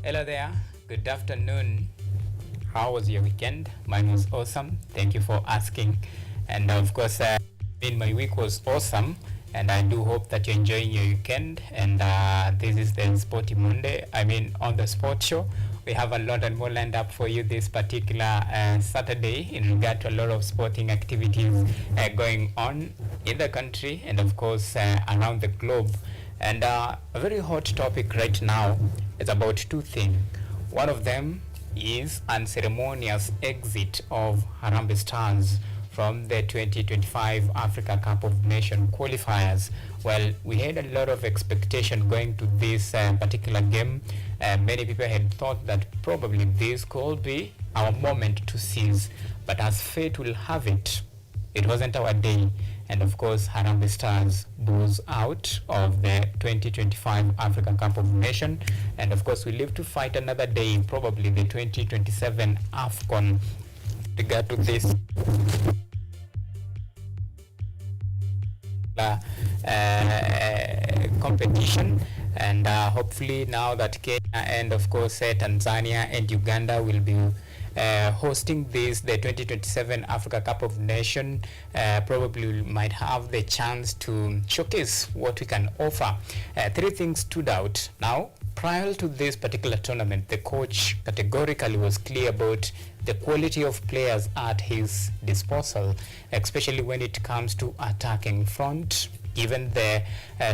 Hello there, good afternoon. How was your weekend? Mine was awesome. Thank you for asking. And of course, my week was awesome. And I do hope that you're enjoying your weekend. And this is the Sporty Monday. On the sports show, we have a lot and more lined up for you this particular Saturday in regard to a lot of sporting activities going on in the country and, of course, around the globe. And a very hot topic right now is about two things. One of them is unceremonious exit of Harambee Stars from the 2025 Africa Cup of Nations qualifiers. Well, we had a lot of expectation going to this particular game. Many people had thought that probably this could be our moment to seize, but as fate will have it, it wasn't our day. And of course, Harambee Stars goes out of the 2025 Africa Cup of Nations. And of course, we live to fight another day, probably the 2027 AFCON. Regard to this competition, and hopefully now that Kenya and of course Tanzania and Uganda will be hosting the 2027 Africa Cup of Nations, probably we might have the chance to showcase what we can offer. Three things stood out. Now, prior to this particular tournament, the coach categorically was clear about the quality of players at his disposal, especially when it comes to attacking front. Given the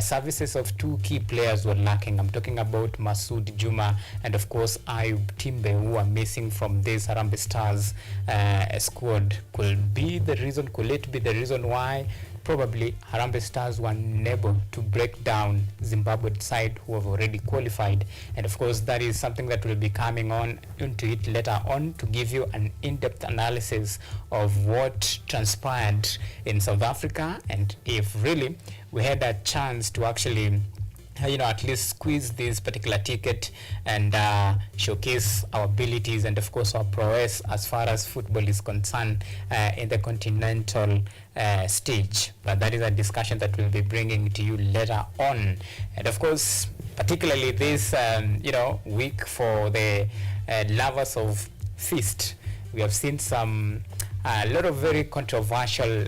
services of two key players were lacking. I'm talking about Masood Juma and of course Ayub Timbe, who are missing from this Harambee Stars squad. Could it be the reason why probably Harambee Stars were unable to break down Zimbabwe side who have already qualified? And of course that is something that will be coming on into it later on to give you an in-depth analysis of what transpired in South Africa, and if really we had a chance to actually at least squeeze this particular ticket and showcase our abilities and of course our prowess as far as football is concerned in the continental stage. But that is a discussion that we'll be bringing to you later on. And of course, particularly this week for the lovers of feast, we have seen a lot of very controversial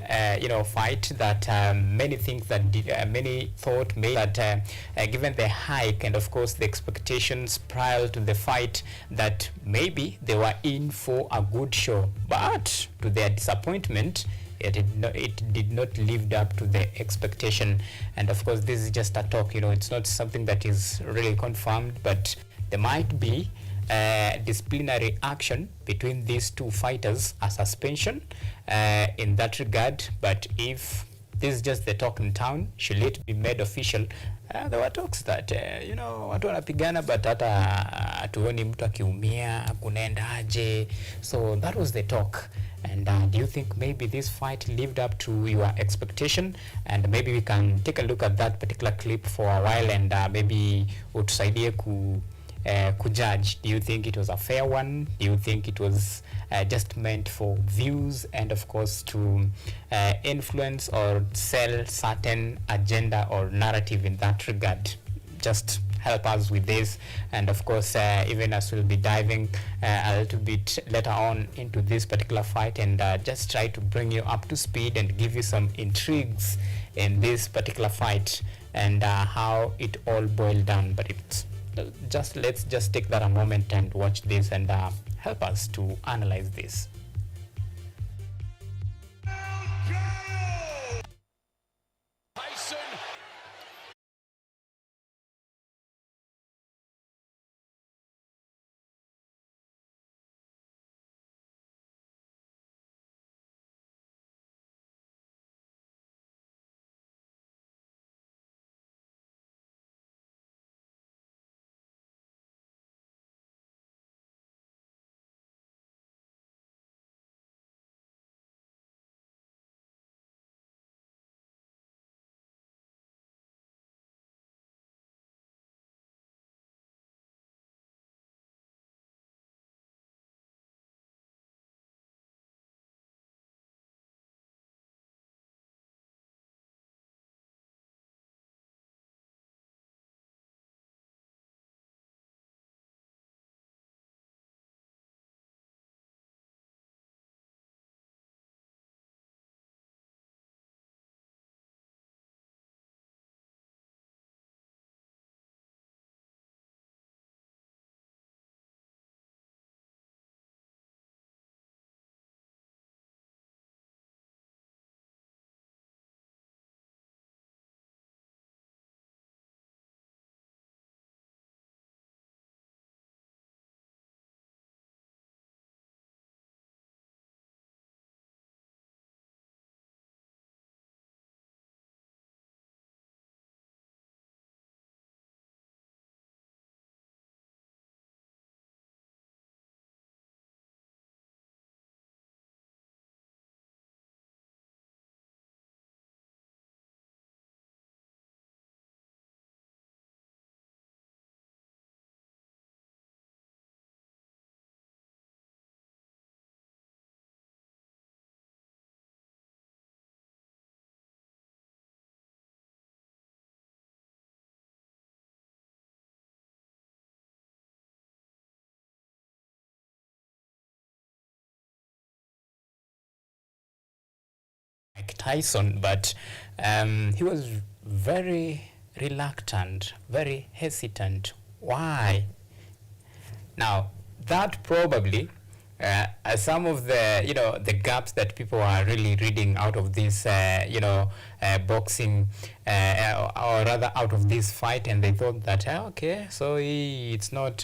fight that many think that many thought may that given the hike and of course the expectations prior to the fight, that maybe they were in for a good show, but to their disappointment it did not live up to the expectation. And of course this is just a talk, it's not something that is really confirmed, but there might be disciplinary action between these two fighters, a suspension in that regard. But if this is just the talk in town, should it be made official? There were talks that watu wanapigana but hata hatuoni mtu akiumia, kunaendaje. So that was the talk. And do you think maybe this fight lived up to your expectation? And maybe we can take a look at that particular clip for a while and maybe utusaidie kujudge. Do you think it was a fair one? Do you think it was just meant for views and of course to influence or sell certain agenda or narrative in that regard? Just help us with this, and of course even as we'll be diving a little bit later on into this particular fight, and just try to bring you up to speed and give you some intrigues in this particular fight and how it all boiled down. But let's just take that a moment and watch this and help us to analyze this. Mike Tyson, but he was very reluctant, very hesitant. Why? Now, that probably some of the the gaps that people are really reading out of this boxing or rather out of this fight, and they thought that okay, so it's not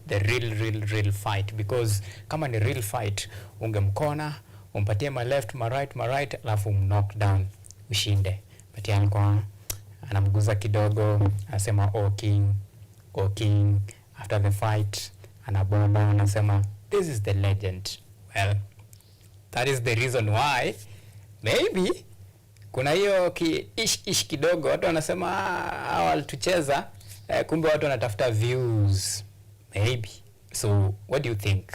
the real fight, because kama ni real fight ungemkona umpatie ma left ma right alafu knock down ushinde, but alikuwa anamguza kidogo, anasema oh king. After the fight anabomba, anasema this is the legend. Well, that is the reason why maybe kuna hiyo ish kidogo, watu wanasema walitucheza, kumbe watu wanatafuta views maybe. So what do you think?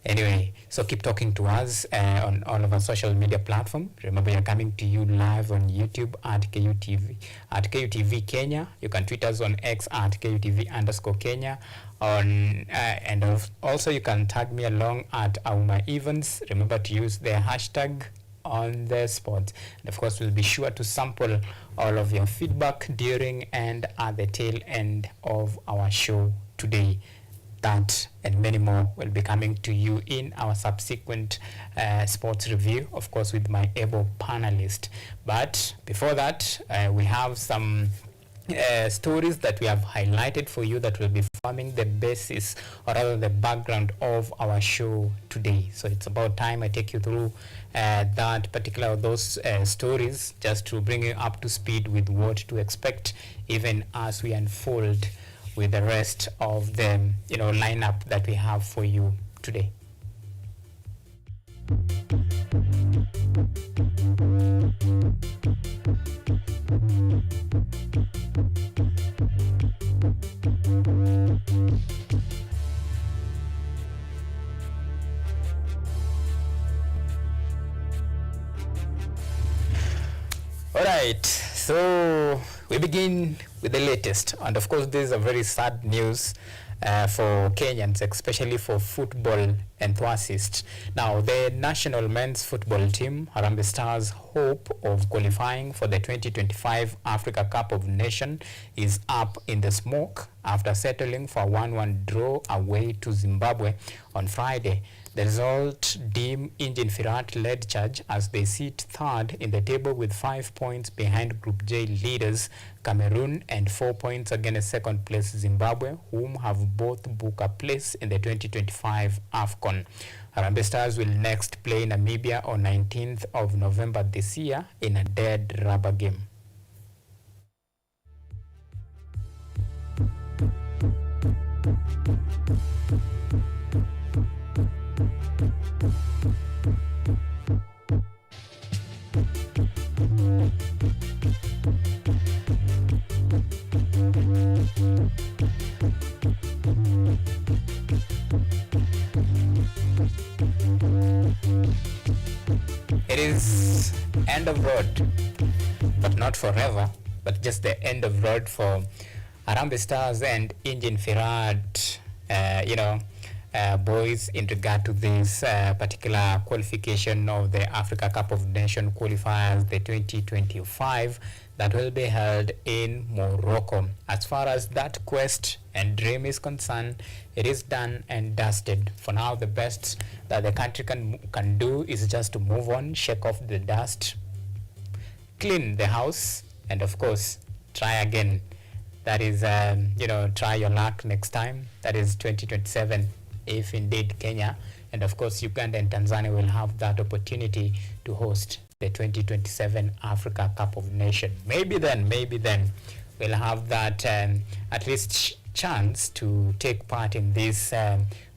Anyway, so keep talking to us on all of our social media platform. Remember, you're coming to you live on YouTube at KUTV, at KUTV Kenya. You can tweet us on X at KUTV_Kenya. And also you can tag me along at Auma Events. Remember to use the hashtag on the spot. And of course, we'll be sure to sample all of your feedback during and at the tail end of our show today. That and many more will be coming to you in our subsequent sports review, of course, with my able panelist. But before that, we have some stories that we have highlighted for you that will be forming the basis, or rather the background of our show today. So it's about time I take you through those stories, just to bring you up to speed with what to expect, even as we unfold with the rest of the lineup that we have for you today. All right, so we begin with the latest, and of course this is a very sad news for Kenyans, especially for football enthusiasts. Now, the national men's football team, Harambee Stars' hope of qualifying for the 2025 Africa Cup of Nations is up in the smoke after settling for a 1-1 draw away to Zimbabwe on Friday. The result deemed Engine Firat-led charge as they sit third in the table with 5 points behind Group J leaders Cameroon and 4 points against second place Zimbabwe, whom have both booked a place in the 2025 AFCON. Harambee Stars will next play Namibia on 19th of November this year in a dead rubber game. It is end of road, but not forever, but just the end of road for Harambee Stars and Engine Firat, boys, in regard to this particular qualification of the Africa Cup of Nations qualifiers, the 2025, that will be held in Morocco. As far as that quest and dream is concerned, it is done and dusted. For now, the best that the country can do is just to move on, shake off the dust, clean the house, and of course, try again. That is, try your luck next time. That is 2027, if indeed Kenya and of course Uganda and Tanzania will have that opportunity to host the 2027 Africa Cup of Nations. Maybe then we'll have that at least chance to take part in this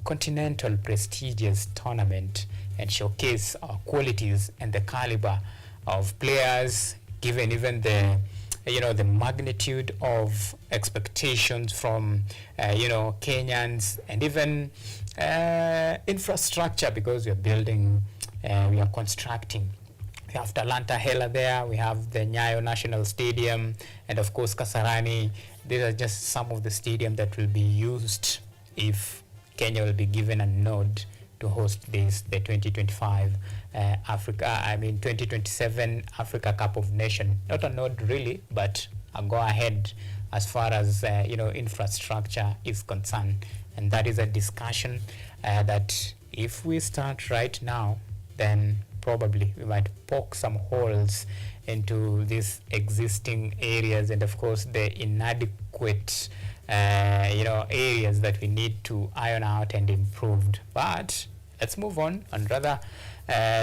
continental prestigious tournament and showcase our qualities and the caliber of players, given even the the magnitude of expectations from Kenyans, and even infrastructure, because we are building, we are constructing. We have Talanta Hela there, we have the Nyayo National Stadium, and of course Kasarani. These are just some of the stadiums that will be used if Kenya will be given a nod to to host this, the 2027 Africa Cup of Nations. Not a nod really, but a go ahead as far as infrastructure is concerned. And that is a discussion that if we start right now, then probably we might poke some holes into these existing areas, and of course the inadequate areas that we need to iron out and improved. But let's move on and rather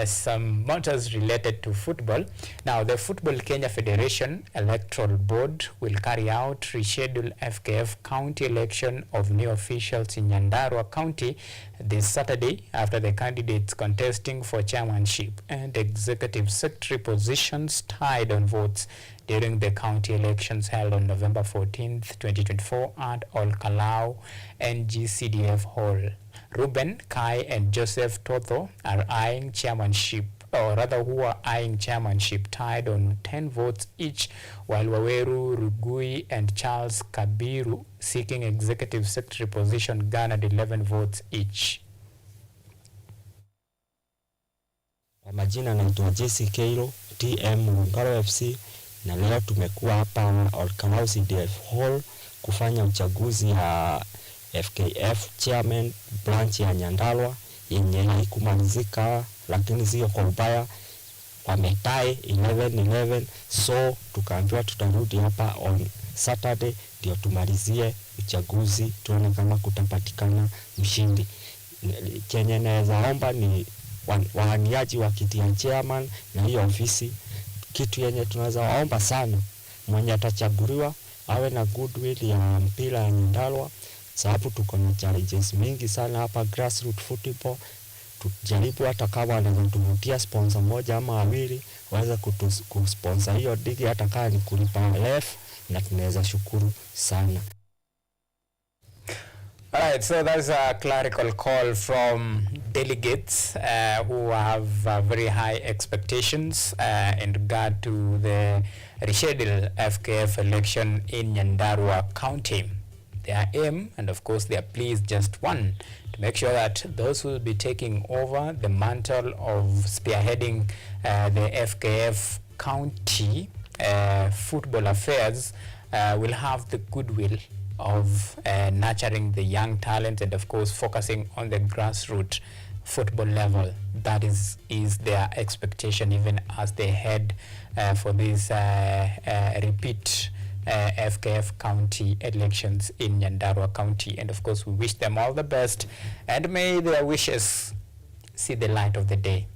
some matters related to football. Now, the Football Kenya Federation Electoral Board will carry out rescheduled FKF county election of new officials in Nyandarua County this Saturday after the candidates contesting for chairmanship and executive secretary positions tied on votes during the county elections held on November 14th, 2024 at Ol Kalou NGCDF Hall. Ruben, Kai, and Joseph Totho are eyeing chairmanship, or rather who are eyeing chairmanship tied on 10 votes each, while Waweru, Rugui, and Charles Kabiru seeking executive secretary position garnered 11 votes each. Kwa majina naitwa Jesse Keiro, TM Ngaro FC, na leo tumekuwa hapa Ol Kalou CDF Hall kufanya uchaguzi ya FKF chairman branch ya Nyandarua yenye haikumalizika, lakini sio kwa ubaya, wametai 11-11, so tukaambiwa tutarudi hapa on Saturday ndio tumalizie uchaguzi, tuone kama kutapatikana mshindi. Kenye naweza omba ni waaniaji wa kiti ya chairman na hiyo ofisi, kitu yenye tunaweza waomba sana, mwenye atachaguliwa awe na goodwill ya mpira ya Nyandarua, sababu tuko na challenges mingi sana hapa grassroots football. Tujaribu hata kama wanaweza tuvutia sponsor moja ama wawili waweza kusponsor hiyo digi, hata kama ni kulipa ref, na tunaweza shukuru sana. Alright, so that's a clerical call from delegates who have very high expectations in regard to the rescheduled FKF election in Nyandarua County. Their aim, and of course their plea, is just one: to make sure that those who will be taking over the mantle of spearheading the FKF county football affairs will have the goodwill of nurturing the young talent and of course focusing on the grassroots football level. That is their expectation even as they head for this repeat FKF county elections in Nyandarua County. And of course we wish them all the best and may their wishes see the light of the day.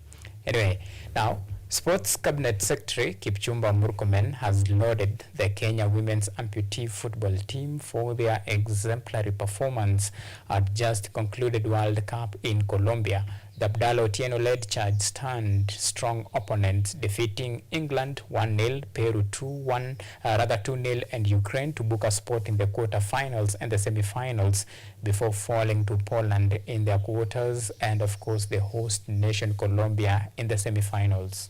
Anyway, now Sports Cabinet Secretary Kipchumba Murkomen has lauded the Kenya women's amputee football team for their exemplary performance at just concluded World Cup in Colombia. The Abdallah Otieno-led charge stand strong opponents, defeating England 1-0, Peru 2-0, and Ukraine to book a spot in the quarter-finals and the semi-finals before falling to Poland in their quarters and, of course, the host nation Colombia in the semi-finals.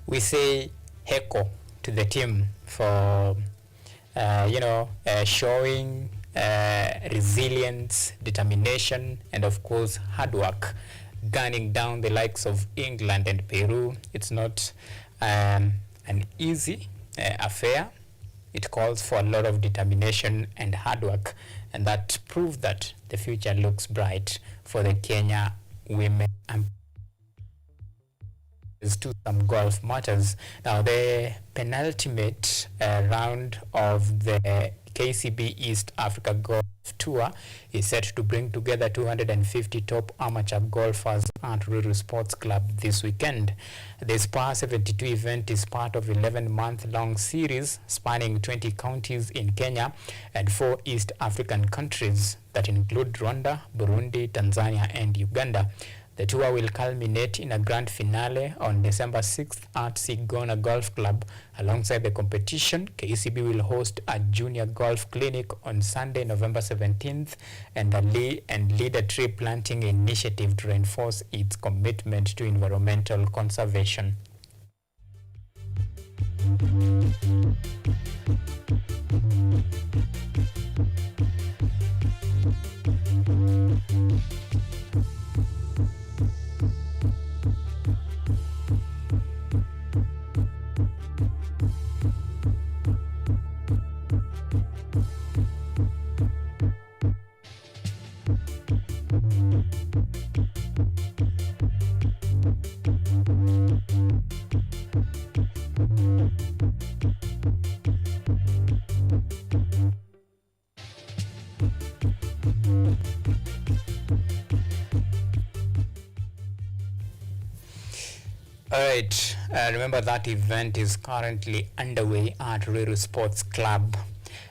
We say heko to the team for showing resilience, determination, and of course hard work, gunning down the likes of England and Peru. It's not an easy affair. It calls for a lot of determination and hard work, and that proves that the future looks bright for the Kenya women. To some golf matters. Now, the penultimate round of the KCB East Africa Golf Tour is set to bring together 250 top amateur golfers at Ruiru Sports Club this weekend. The Spa 72 event is part of 11-month-long series spanning 20 counties in Kenya and 4 East African countries that include Rwanda, Burundi, Tanzania, and Uganda. The tour will culminate in a grand finale on December 6th at Sigona Golf Club. Alongside the competition, KUTV will host a junior golf clinic on Sunday, November 17th, and lead a tree planting initiative to reinforce its commitment to environmental conservation. Alright, remember that event is currently underway at Ruiru Sports Club.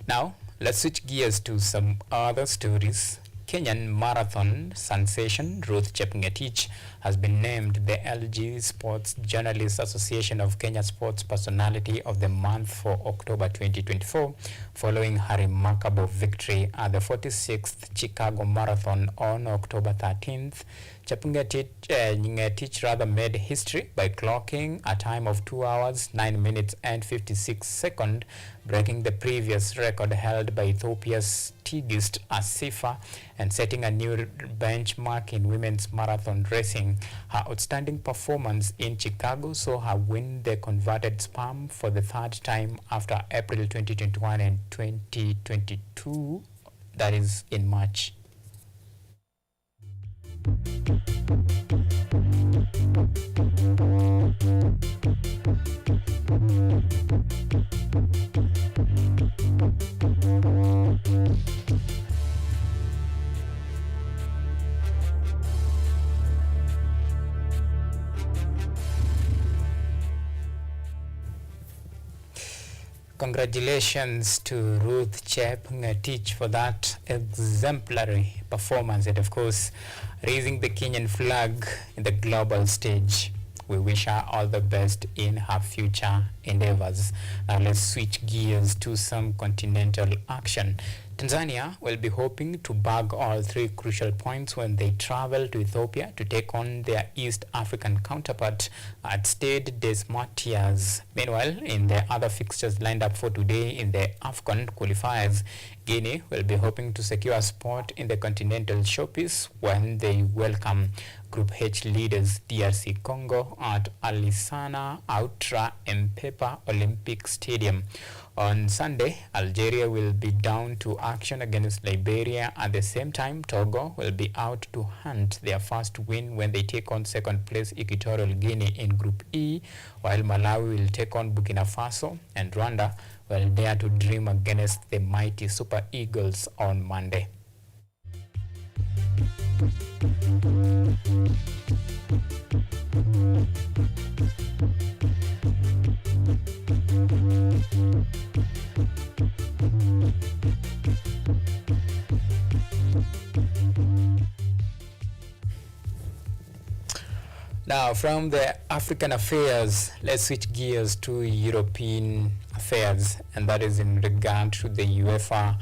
Now, let's switch gears to some other stories. Kenyan marathon sensation Ruth Chepngetich has been named the LG Sports Journalists Association of Kenya Sports Personality of the Month for October 2024, following her remarkable victory at the 46th Chicago Marathon on October 13th. Chepngetich rather made history by clocking a time of 2 hours, 9 minutes and 56 seconds, breaking the previous record held by Ethiopia's Tigist Asifa and setting a new benchmark in women's marathon racing. Her outstanding performance in Chicago saw her win the converted sperm for the third time after April 2021 and 2022, that is in March. Congratulations to Ruth Chepngetich for that exemplary performance and, of course, raising the Kenyan flag in the global stage. We wish her all the best in her future endeavors. Now let's switch gears to some continental action. Tanzania will be hoping to bag all 3 crucial points when they travel to Ethiopia to take on their East African counterpart at Stade des Martyrs. Meanwhile, in the other fixtures lined up for today in the AFCON qualifiers, Guinea will be hoping to secure a spot in the continental showpiece when they welcome Group H leaders DRC Congo at Alisana Outra Mpepa Olympic Stadium. On Sunday, Algeria will be down to action against Liberia. At the same time, Togo will be out to hunt their first win when they take on second place Equatorial Guinea in Group E, while Malawi will take on Burkina Faso and Rwanda will dare to dream against the mighty Super Eagles on Monday. Now, from the African affairs, let's switch gears to European affairs, and that is in regard to the UEFA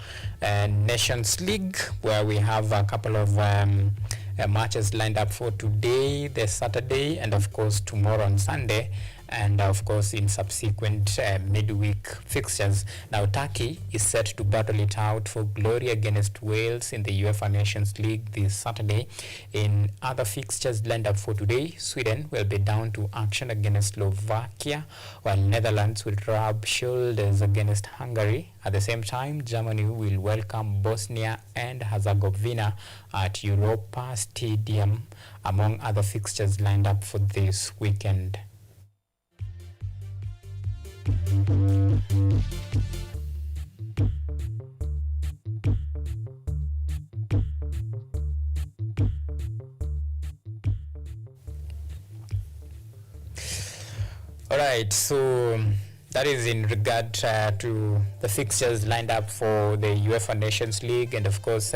Nations League, where we have a couple of matches lined up for today, the Saturday, and of course tomorrow on Sunday, and of course in subsequent midweek fixtures. Now, Turkey is set to battle it out for glory against Wales in the UEFA Nations League this Saturday. In other fixtures lined up for today, Sweden will be down to action against Slovakia, while Netherlands will rub shoulders against Hungary. At the same time, Germany will welcome Bosnia and Herzegovina at Europa Stadium, among other fixtures lined up for this weekend. All right, so that is in regard to the fixtures lined up for the UEFA Nations League, and of course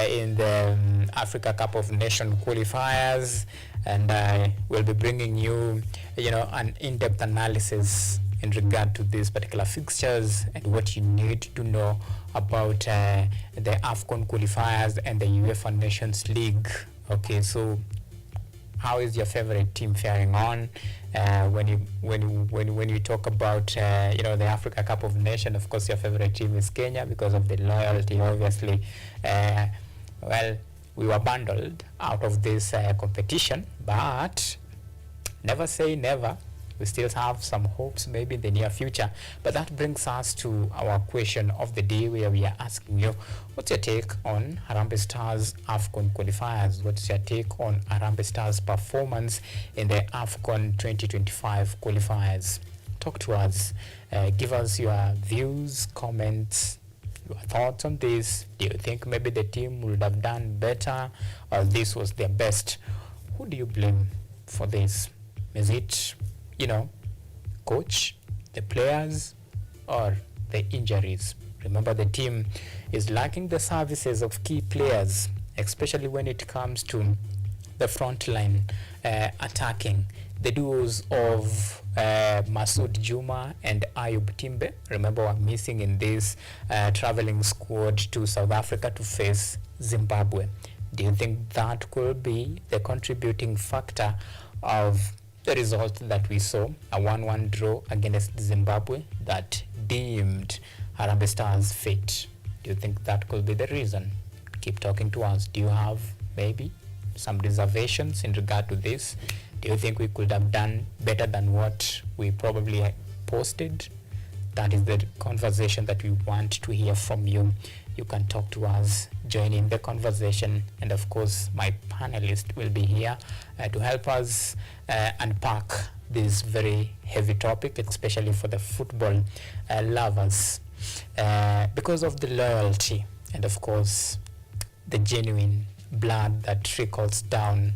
in the Africa Cup of Nations qualifiers, and we'll be bringing you, an in-depth analysis in regard to these particular fixtures and what you need to know about the AFCON qualifiers and the UEFA Nations League. Okay, so how is your favorite team faring on? When you talk about the Africa Cup of Nations, of course your favorite team is Kenya because of the loyalty, obviously. Well, we were bundled out of this competition, but never say never. We still have some hopes maybe in the near future. But that brings us to our question of the day, where we are asking you, what's your take on Harambee Stars AFCON qualifiers? What's your take on Harambee Stars performance in the AFCON 2025 qualifiers? Talk to us. Give us your views, comments, your thoughts on this. Do you think maybe the team would have done better, or this was their best? Who do you blame for this? Is it coach, the players, or the injuries? Remember, the team is lacking the services of key players, especially when it comes to the front line attacking. The duos of Masoud Juma and Ayub Timbe, remember, were missing in this traveling squad to South Africa to face Zimbabwe. Do you think that could be the contributing factor of the result that we saw, a 1-1 draw against Zimbabwe that deemed Harambee Stars fate? Do you think that could be the reason? Keep talking to us. Do you have maybe some reservations in regard to this? Do you think we could have done better than what we probably posted? That is the conversation that we want to hear from you. You can talk to us, join in the conversation, and of course my panelist will be here to help us unpack this very heavy topic, especially for the football lovers, because of the loyalty and of course the genuine blood that trickles down,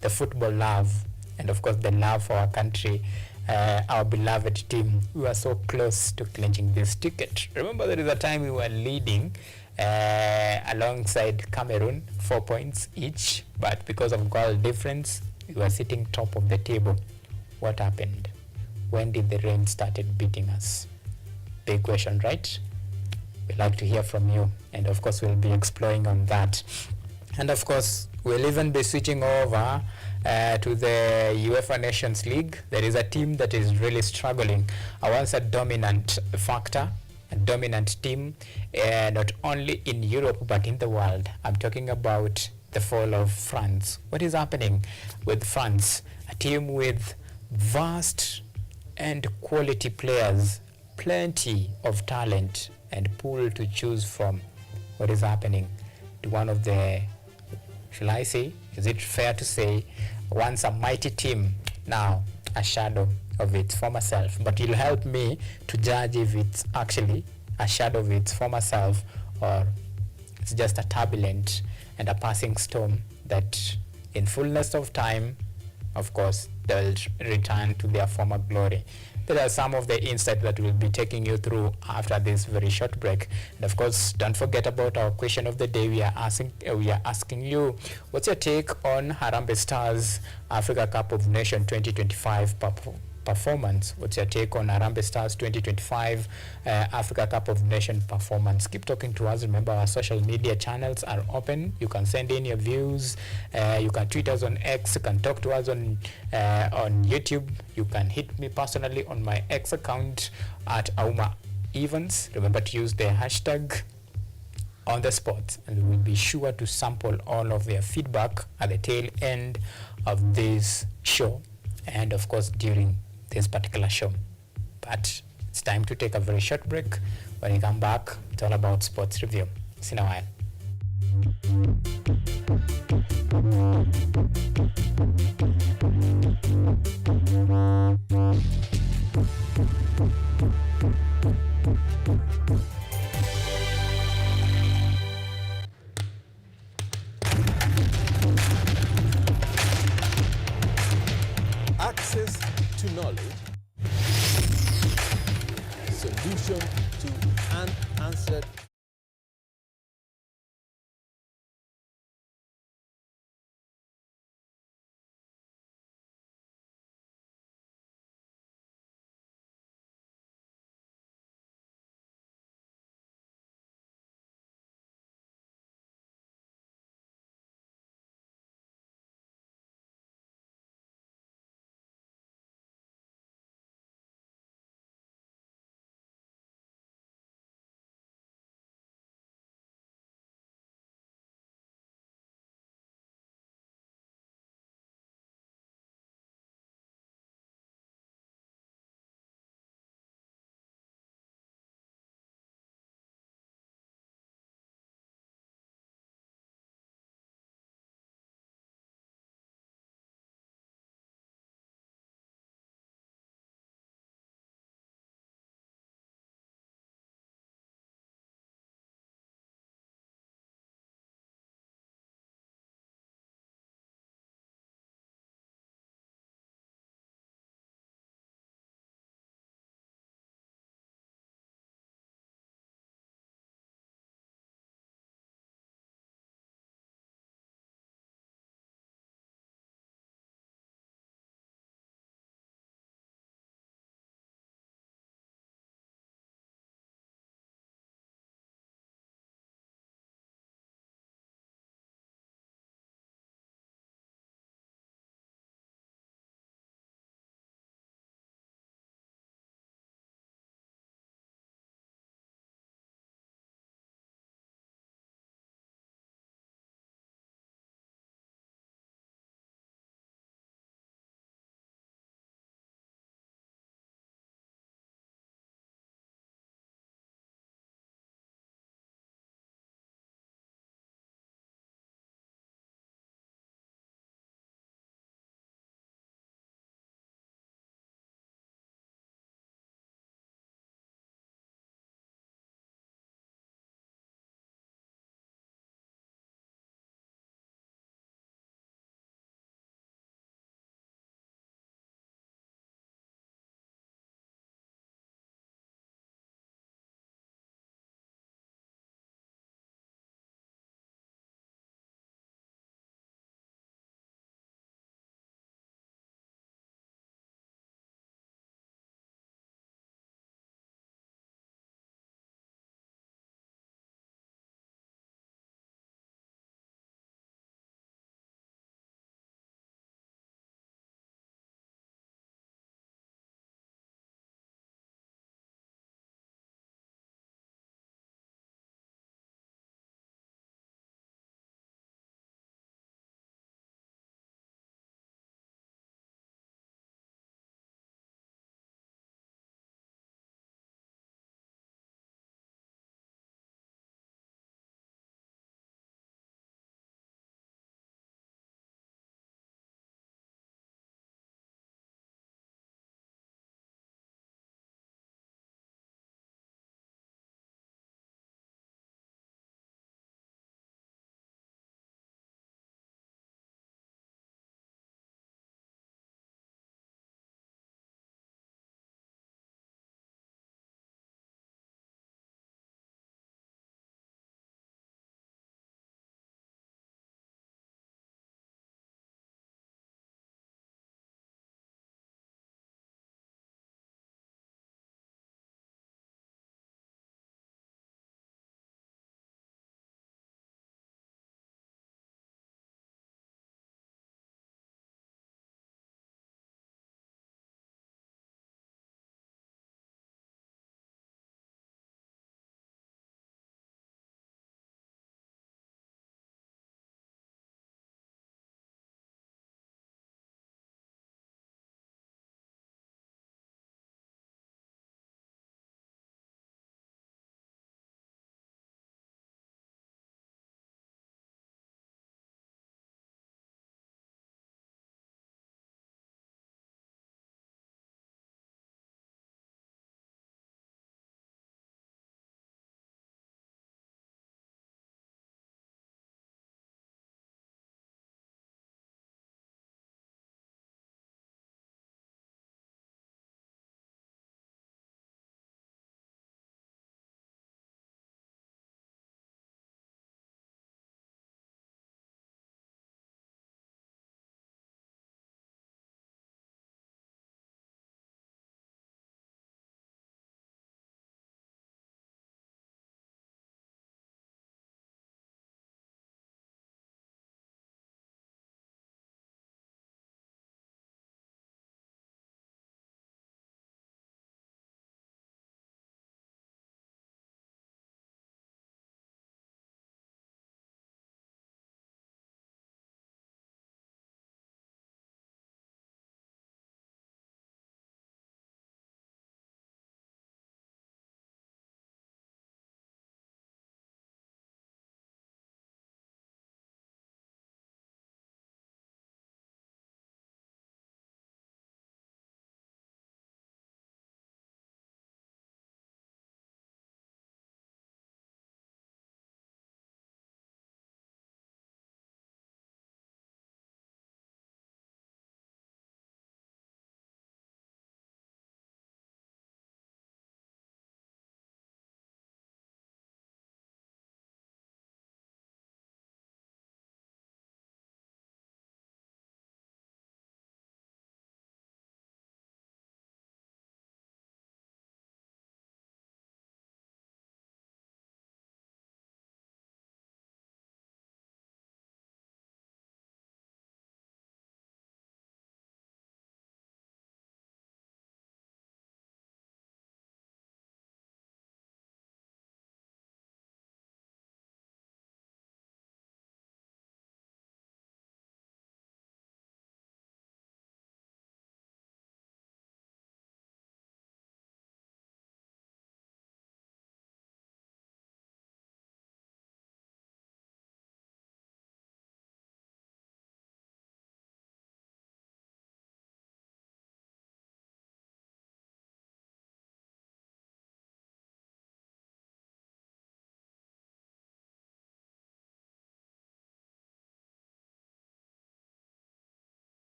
the football love, and of course the love for our country, our beloved team. We were so close to clinching this ticket. Remember, there is a time we were leading alongside Cameroon, 4 points each, but because of goal difference, we were sitting top of the table. What happened? When did the rain started beating us? Big question, right? We'd like to hear from you, and of course we'll be exploring on that. And of course we'll even be switching over to the UEFA Nations League. There is a team that is really struggling. Once a dominant factor, a dominant team, not only in Europe but in the world. I'm talking about the fall of France. What is happening with France? A team with vast and quality players, plenty of talent and pool to choose from. What is happening to one of the, shall I say, is it fair to say, once a mighty team, now a shadow of its former self? But you'll help me to judge if it's actually a shadow of its former self, or it's just a turbulent and a passing storm that in fullness of time, of course, they'll return to their former glory. There are some of the insights that we'll be taking you through after this very short break. And of course, don't forget about our question of the day. We are asking you, what's your take on Harambee Stars Africa Cup of Nations 2025 performance? What's your take on Harambee Stars 2025 Africa Cup of Nations performance? Keep talking to us. Remember, our social media channels are open. You can send in your views. You can tweet us on X. You can talk to us on YouTube. You can hit me personally on my X account at Auma Evans. Remember to use the hashtag on the spot, and we will be sure to sample all of their feedback at the tail end of this show, and of course during this particular show. But it's time to take a very short break. When we come back, it's all about sports review. See you in a while. Access to knowledge, solution to unanswered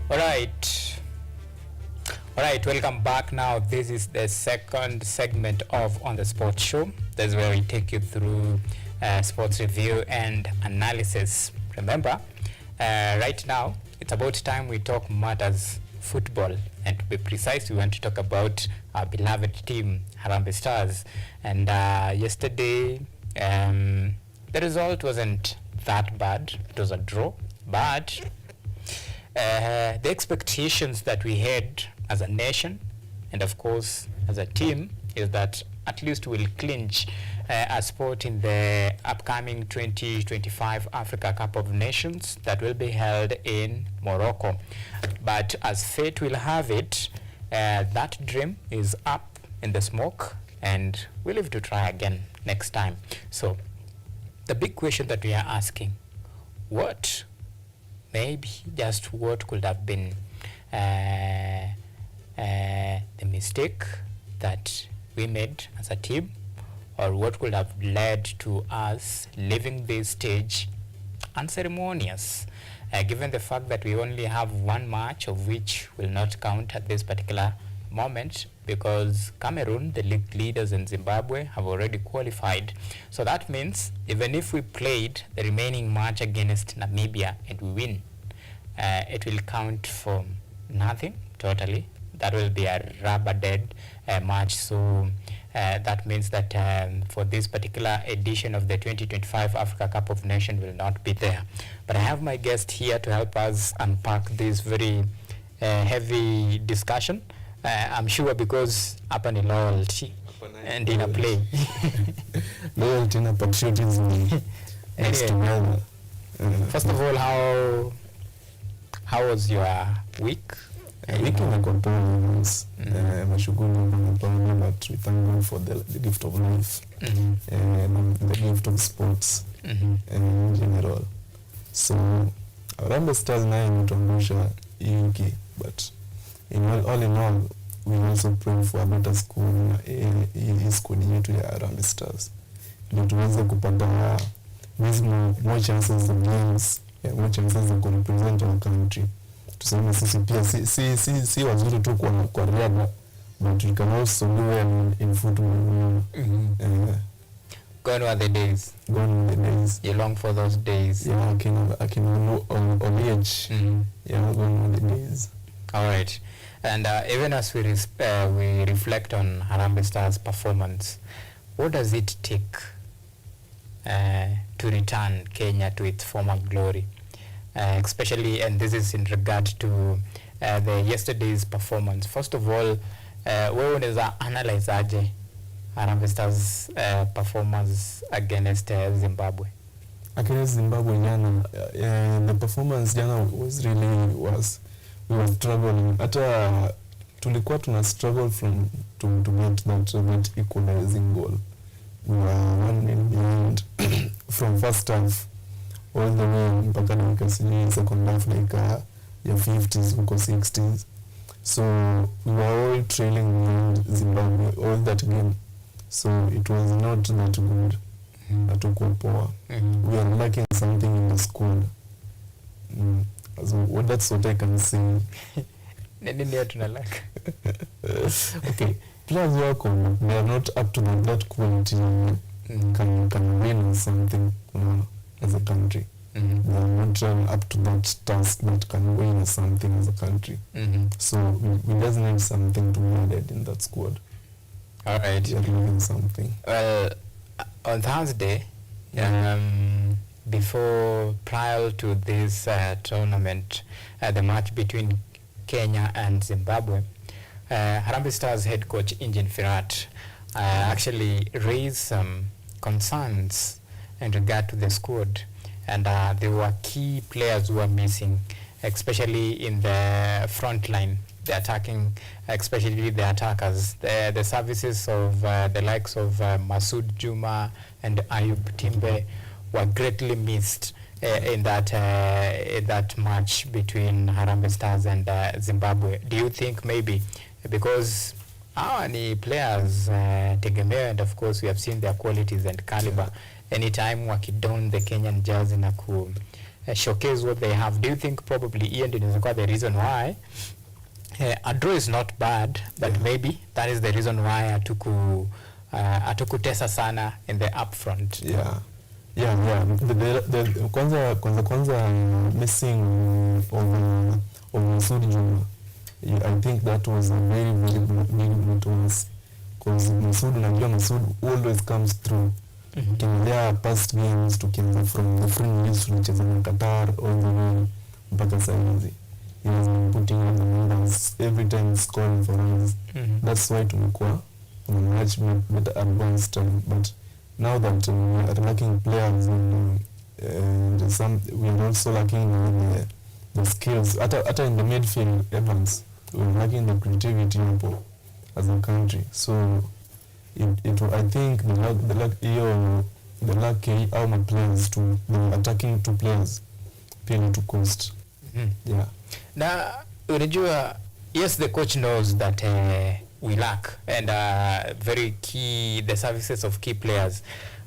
All right. All right, welcome back. Now, this is the second segment of On the Sports Show. This is where we take you through sports review and analysis. Remember, right now, it's about time we talk matters football. And to be precise, we want to talk about our beloved team, Harambee Stars. And yesterday, the result wasn't that bad. It was a draw. But the expectations that we had as a nation and of course as a team is that at least we'll clinch a spot in the upcoming 2025 Africa Cup of Nations that will be held in Morocco. But as fate will have it, that dream is up in the smoke and we'll have to try again next time. So the big question that we are asking, what could have been the mistake that we made as a team, or what could have led to us leaving this stage unceremonious, given the fact that we only have one match of which will not count at this particular moment because Cameroon, the league leaders in Zimbabwe, have already qualified. So that means even if we played the remaining match against Namibia and we win, it will count for nothing totally. That will be a rubber dead match. So that means that for this particular edition of the 2025 Africa Cup of Nations will not be there. But I have my guest here to help us unpack this very heavy discussion. I'm sure because hapa ni loyalty and in a play. Loyalty and patriotism next together. First of all, how was your week? Wiki imekuwa poa. Mashuguli imekuwa, but we thank God for the gift of life and the gift of sports in general. So Harambee Stars nayo imetuangusha hii wiki, but all in all we also pray for a better school hii squad yetu ya Harambee Stars ndio tuweze kupata more chances of games, more chances of represent our country. Tuseme sisi pia si wazuri tu kwa riadha, but we can also do well in football. Gone were the days. You long for those days. Yeah, I can on age. Yeah, gone were the days. All right. And even as we reflect on Harambee Stars' performance, what does it take to return Kenya to its former glory? Especially, and this is in regard to the yesterday's performance. First of all, wewe unaweza analyze aje Harambee Stars performance against Zimbabwe? Against Zimbabwe jana, the performance jana was really we were struggling. Hata tulikuwa tuna struggle to get that equalizing goal. We were 1-0 behind from first half all the way mpaka dakika second half like ya 50s huko 60s. So we were all trailing behind Zimbabwe all that game. So it was not that good. Hatukuwa poa. We are lacking something in the squad. So that's what I can say. Nini tunalaka? Okay, players work on, they are not up to that quality. Can win something as a country. They are not up to that task that can win something as a country. So we just need something to be added in that squad. All right. We are looking something. Well, on Thursday, prior to this tournament, the match between Kenya and Zimbabwe, Harambee Stars head coach Injin Firat actually raised some concerns in regard to the squad, and there were key players who were missing, especially in the front line, the attacking, especially the attackers. The services of the likes of Masood Juma and Ayub Timbe were greatly missed in that match between Harambee Stars and Zimbabwe. Do you think maybe because hawa ni players tegemeo, and of course we have seen their qualities and caliber, anytime wakidon the Kenyan jersey na showcase what they have. Do you think probably Ian is the reason why a draw is not bad, but maybe that is the reason why atukutesa sana in the upfront? The kwanza missing of Masud Juma, I think that was a very big blow to us, because Masud always comes through. There past games tukianza from the friendlies tulicheza na Qatar all the way mpaka saizi, he has been putting on the numbers every time, scoring for us. That's why tumekuwa much better advanced time. But now that we are lacking players and we are also lacking the skills at in the midfield, Evans, we are lacking the creativity as a country. So I think the luck Auma players to the attacking two players pay to cost. Now, unajua, yes, the coach knows that we lack and very key the services of key players,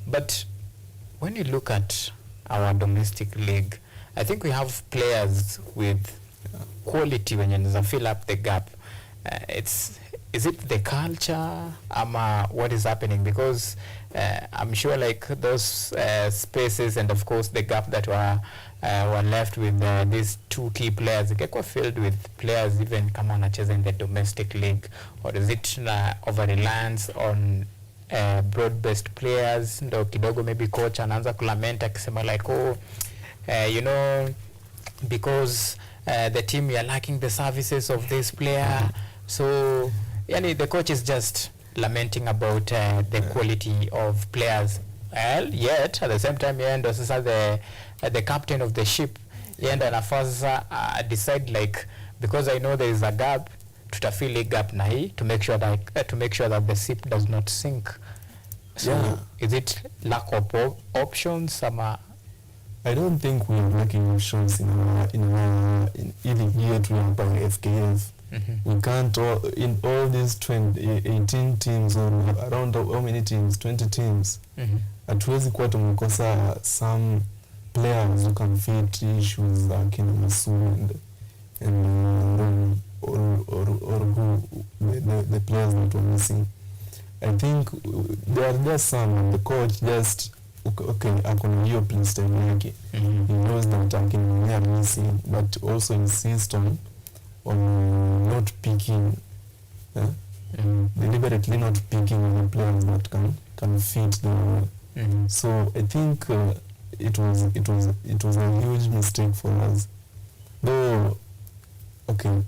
but when you look at our domestic league, I think we have players with quality when you fill up the gap. Is it the culture what is happening? Because I'm sure like those spaces and of course the gap that were left with these two key players, it got filled with players even kama wanacheza in the domestic league, or is it over reliance on broad-based players? Ndo kidogo maybe coach anaanza kulamenta akisema like because the team we are lacking the services of this player, so the coach is just lamenting about the quality of players. Well, yet at the same time ndo sasa the captain of the ship ndo anafasa decide like, because I know there is a gap, tutafill a gap na hii to make sure that the ship does not sink. So is it lack of options? I don't think we are lacking options in year to FKF. We can't in all these 18 teams or around how many teams, 20 teams, hatuwezi kuwa tumekosa some players who can fit issues like in Masud and who the players that were missing. I think there are just some, the coach just akona hiyo play style yake. He knows that we are missing, but also insist on not picking, deliberately not picking the players that can fit the role. So I think it was a huge mistake for us. Though the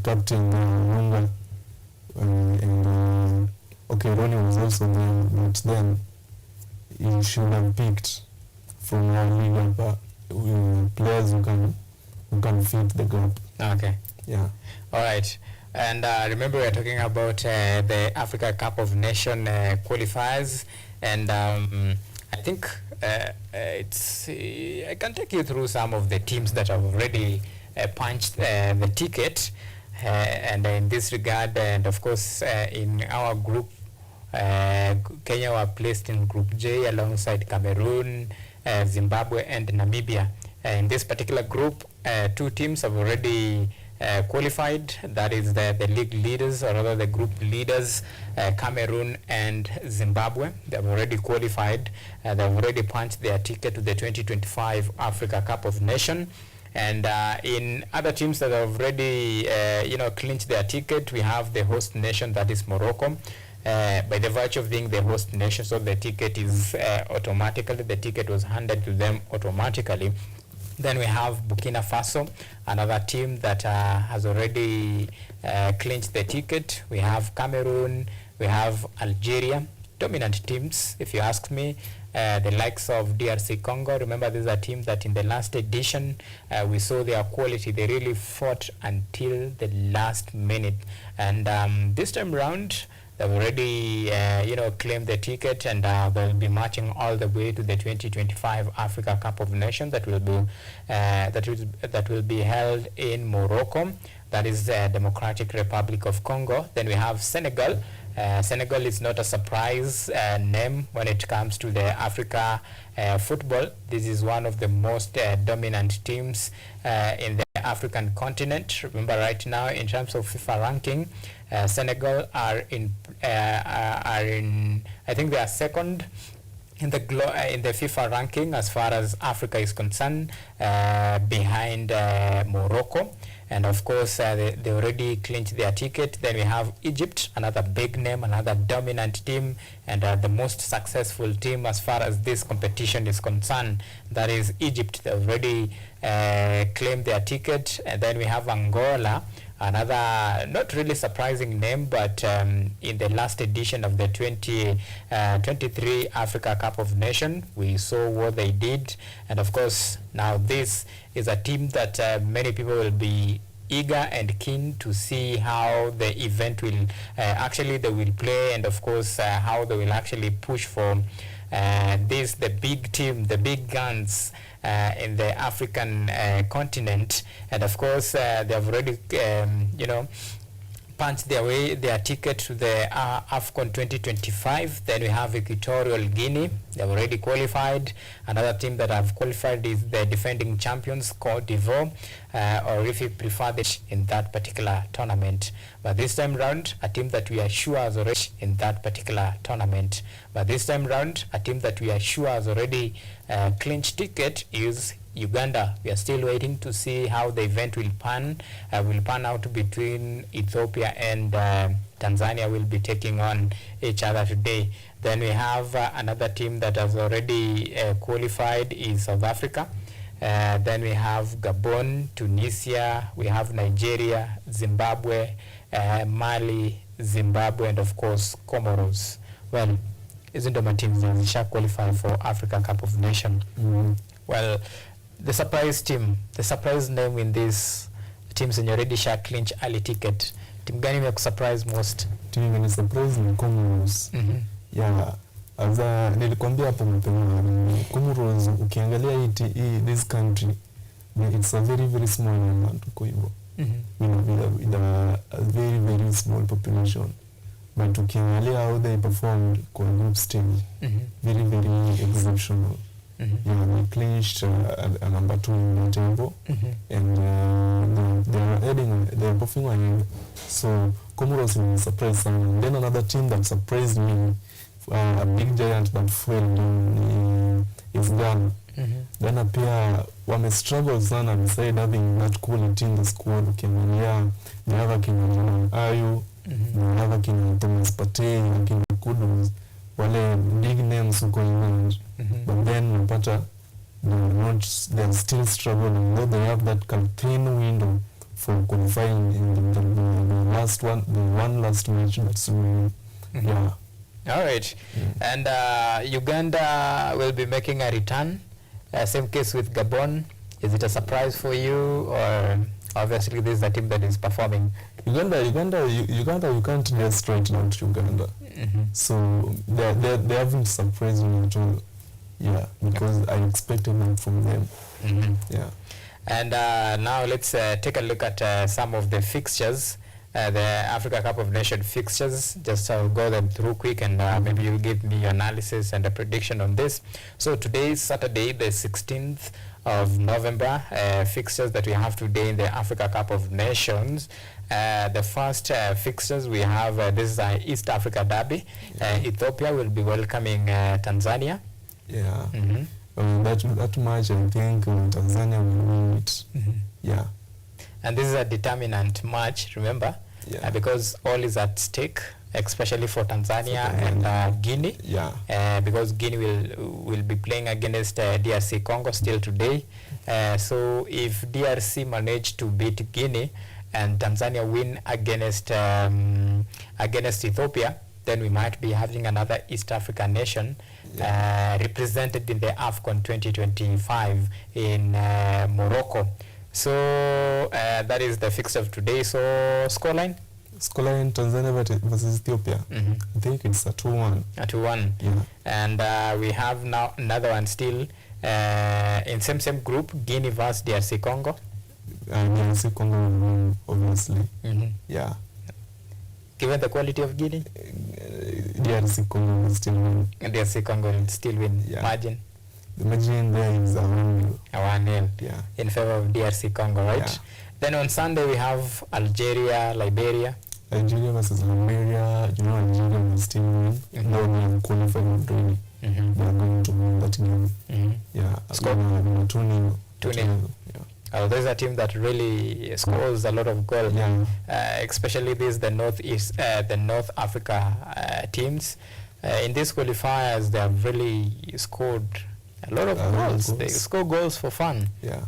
captain Munga and Ronnie was also there, but then he should have picked from our league players who can fit the gap. Okay. Yeah. All right. And remember, we're talking about the Africa Cup of Nations qualifiers, and I think I can take you through some of the teams that have already punched the ticket, and in this regard, and of course, in our group, Kenya were placed in Group J alongside Cameroon, Zimbabwe, and Namibia. In this particular group, two teams have already qualified. That is the league leaders, or rather the group leaders, Cameroon and Zimbabwe. They have already qualified. They have already punched their ticket to the 2025 Africa Cup of Nations. And in other teams that have already, clinched their ticket, we have the host nation, that is Morocco. By the virtue of being the host nation, so the ticket is the ticket was handed to them automatically. Then we have Burkina Faso, another team that has already clinched the ticket. We have Cameroon, we have Algeria, dominant teams, if you ask me. The likes of DRC Congo, remember this is a team that in the last edition we saw their quality. They really fought until the last minute, and this time round they've already claimed the ticket, and they'll be marching all the way to the 2025 Africa Cup of Nations that will be held in Morocco. That is the Democratic Republic of Congo. Then we have Senegal, Senegal is not a surprise name when it comes to the Africa football. This is one of the most dominant teams in the African continent. Remember, right now in terms of FIFA ranking, Senegal are in I think they are second in the FIFA ranking as far as Africa is concerned, behind Morocco. And of course, they already clinched their ticket. Then we have Egypt, another big name, another dominant team, and the most successful team as far as this competition is concerned. That is Egypt. They already claimed their ticket. And then we have Angola, another not really surprising name, but in the last edition of the 2023 Africa Cup of Nations, we saw what they did. And of course, now this is a team that many people will be eager and keen to see how the event will actually they will play, and of course how they will actually push for the big team, the big guns in the African continent. And of course they have already punched their ticket to the AFCON 2025. Then we have Equatorial Guinea. They have already qualified. Another team that have qualified is the defending champions, KUTV, or if you prefer in that particular tournament. But this time round, a team that we are sure has already in that particular tournament. But this time round, a team that we are sure has already clinched ticket is Uganda. We are still waiting to see how the event will pan out between Ethiopia and Tanzania. Will be taking on each other today. Then we have another team that has already qualified is South Africa. Then we have Gabon, Tunisia, we have Nigeria, Zimbabwe, Mali, Zimbabwe, and of course Comoros. Well, isn't the teams that shall qualify for Africa Cup of Nations? Well, the surprise team, the surprise name in these teams in already shall clinch early ticket. Team gani imeku-surprise most? Team ni surprise ni Comoros. Yeah, nilikwambia hapo mapema, Comoros ukiangalia this country, it's a very very small number tuko hivyo. With a very very small population. But ukiangalia how they performed kwa group stage, very very exceptional. Yeah, they clinched a number 2 in the table, and they're performing ahead. So Comoros was a surprise. And then another team that surprised me, a big giant that failed is Ghana. Ghana pia wame struggle sana beside having that quality in the squad. Ukiangalia they have kina Ayu, they have kina Thomas Partey, kina Kudus, wale big names huko England. But then unapata they're still struggling, though they have that campaign window for qualifying in the last one, the one last match. That's yeah. All right. And Uganda will be making a return. Same case with Gabon. Is it a surprise for you, or obviously this is a team that is performing? Uganda, you can't just write out Uganda. So they haven't surprised me at all. Yeah, because I expected that from them. Yeah. And now let's take a look at some of the fixtures, the Africa Cup of Nations fixtures. Just I'll go them through quick, and maybe you'll give me your analysis and a prediction on this. So today is Saturday, the 16th of November, fixtures that we have today in the Africa Cup of Nations. The first fixtures we have, this is an East Africa derby. Ethiopia will be welcoming Tanzania. Yeah. That match, I think Tanzania will win it. Yeah. And this is a determinant match, remember? Yeah. Because all is at stake, especially for Tanzania and Guinea. Yeah. Because Guinea will be playing against DRC Congo still today. So if DRC manage to beat Guinea and Tanzania win against Ethiopia, then we might be having another East African nation represented in the AFCON 2025 in Morocco. So that is the fixture of today. So scoreline? Scoreline Tanzania versus Ethiopia. I think it's a 2-1. A 2-1. Yeah. And we have now another one still in same group, Guinea versus DRC Congo. DRC Congo will win, obviously. Yeah. Given the quality of Guinea, DRC Congo will still win. DRC Congo will still win. Yeah. Margin? The margin there is 1-0. 1-0 Yeah. in favor of DRC Congo, right? Yeah. Then on Sunday we have Algeria, Liberia. Algeria versus Liberia. You know, Algeria will still win. Mhm. Now we are qualified already. Mm-hmm. They are going to win that game. Mm-hmm. Yeah. Score? 2-0. 2-0. Yeah. There's a team that really scores a lot of goals. Yeah. Especially these the North Africa teams. In these qualifiers, they have really scored a lot of goals. They score goals for fun. Yeah.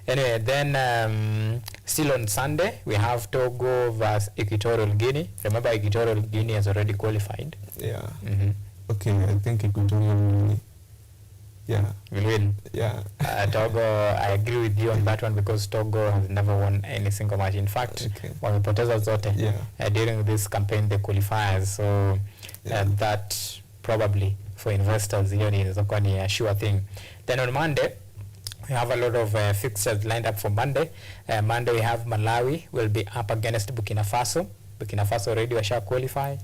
Anyway, then still on Sunday, we have Togo versus Equatorial Guinea. Remember, Equatorial Guinea has already qualified. Yeah. Mm-hmm. Okay, I think Equatorial Guinea. Yeah. Will win. Yeah. Togo, I agree with you on that one because Togo has never won any single match. In fact, wamepoteza zote during this campaign, the qualifiers. So that probably for investors, is a sure thing. Then on Monday, we have a lot of fixtures lined up for Monday. Monday we have Malawi will be up against Burkina Faso. Burkina Faso already washa qualify.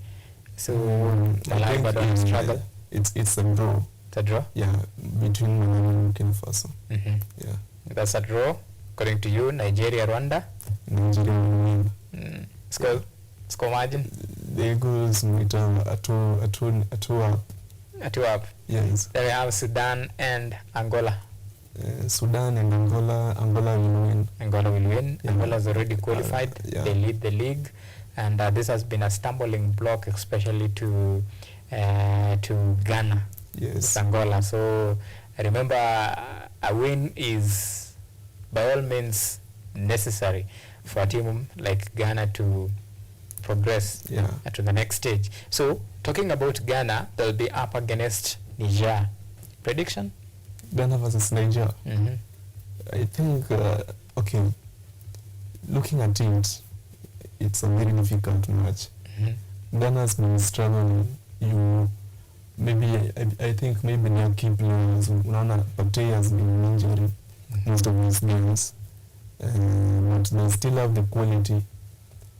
So Malawi but don't struggle. It's a draw. It's a draw? Yeah, between Malawi and Burkina Faso. Mm-hmm. Yeah. That's a draw. According to you, Nigeria, Rwanda? Nigeria will win. Score margin? The Eagles might have a two up. A 2 up? Yes. Then we have Sudan and Angola. Sudan and Angola will win. Angola will win. Yeah. Angola is already qualified. Yeah. They lead the league. And this has been a stumbling block, especially to Ghana. Yes. With Angola. So remember, a win is by all means necessary for a team like Ghana to progress to the next stage. So talking about Ghana, they'll be up against Niger. Prediction? Ghana versus Niger. Mm-hmm. I think, looking at it, it's a very difficult match. Mm-hmm. Ghana's been struggling. I think maybe their key players, Unana Partey has been injured most of these games, but they still have the quality.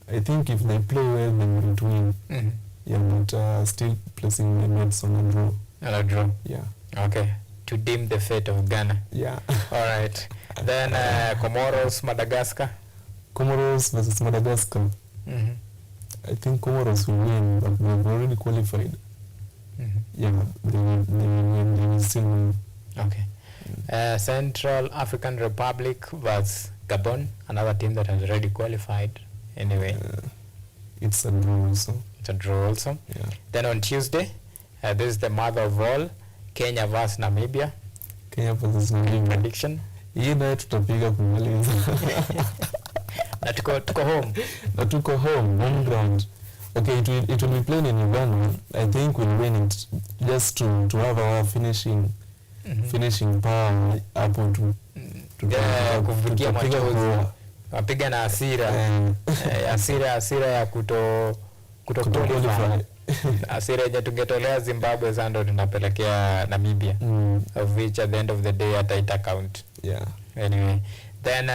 I think if they play well, they will win. Mm-hmm. Yeah, but still placing the bets on a draw. On a draw? Yeah. Okay. To dim the fate of Ghana. Yeah. All right. Then Comoros, Madagascar. Comoros versus Madagascar. Mm-hmm. I think Comoros will win, but they've already qualified. Mm-hmm. Yeah, they will still win. Okay. Central African Republic versus Gabon, another team that has already qualified. Anyway. It's a draw also. It's a draw also. Yeah. Then on Tuesday, this is the mother of all, Kenya versus Namibia. Kenya versus Namibia. Prediction? Hii naye tutapiga kumaliza. Na tuko home. Na tuko home ground. Okay, it will be played in Uganda. I think we'll win it just to have our finishing power hapo tu. Kuvutia machozi. Wapiga na hasira ya kuto qualify. Hasira yenye tungetolea Zimbabwe sasa ndo tunapelekea Namibia. Of which at the end of the day ita count. Yeah. Anyway, then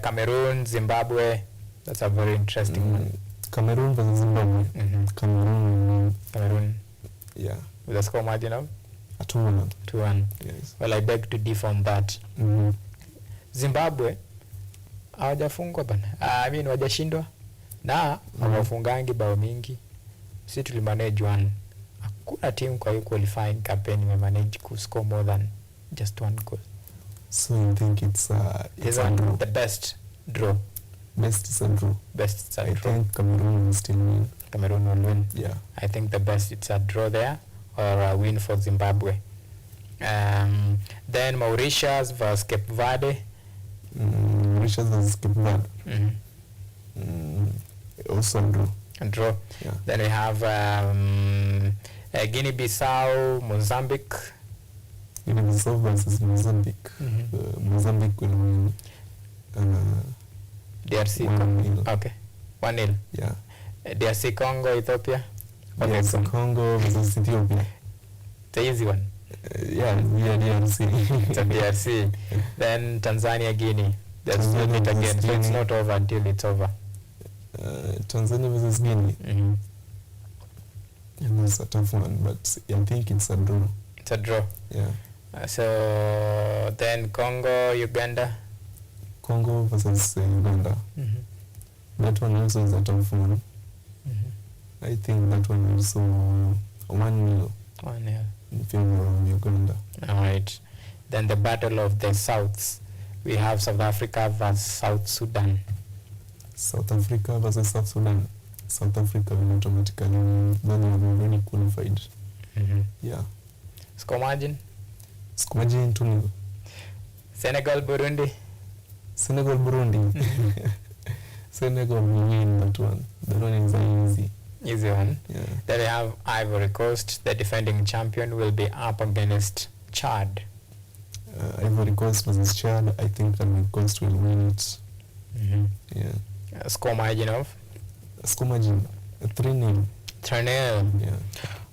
Cameroon, Zimbabwe, that's a very interesting one. Cameroon versus Zimbabwe. Cameroon. Yeah. With a score margin of 2-1. 2-1. Yes. Well, I beg to differ on that. Zimbabwe hawajafungwa bana. Hawajashindwa na hawafungangi bao mingi. Sisi tulimanage one. Hakuna team kwa hiyo qualifying campaign imemanage ku score more than just one goal. So you think it's a draw? The best draw. Best is a draw. Best is a draw. I think Cameroon will still win. Cameroon will win. Yeah. I think the best it's a draw there or a win for Zimbabwe. Then Mauritius versus Cape Verde. Mauritius versus Cape Verde. Also a draw. A draw. Yeah. Then we have Guinea-Bissau, Mozambique. Guinea-Bissau versus Mozambique. Mozambique will win. DRC 1-0. Okay. 1-0. Yeah. DRC Congo, Ethiopia. Okay, DRC Congo versus Ethiopia. It's an easy one. Yeah, we are DRC. It's a DRC. Then Tanzania, Guinea. There's still it again. So it's not over until it's over. Tanzania versus Guinea. Mm-hmm. And that's a tough one, but I think it's a draw. It's a draw. Yeah. So then Congo, Uganda. Congo versus Uganda. Mm-hmm. That one also is a tough one. Mm-hmm. I think that one also 1-0 1-0. in favor of Uganda. All right. Then the battle of the Souths. We have South Africa versus South Sudan. South Africa versus South Sudan. South Africa will automatically win. Then they have already qualified. Mm-hmm. Yeah. Score margin? Score margin 2-0. Senegal, Burundi. Senegal, Burundi. Senegal will win that one. That one is easy. Easy one. Yeah. Then we have Ivory Coast. The defending champion will be up against Chad. Ivory Coast versus Chad. I think Ivory Coast will win it. Mm-hmm. Yeah. Score margin of? Score margin 3-0. 3-0. Yeah.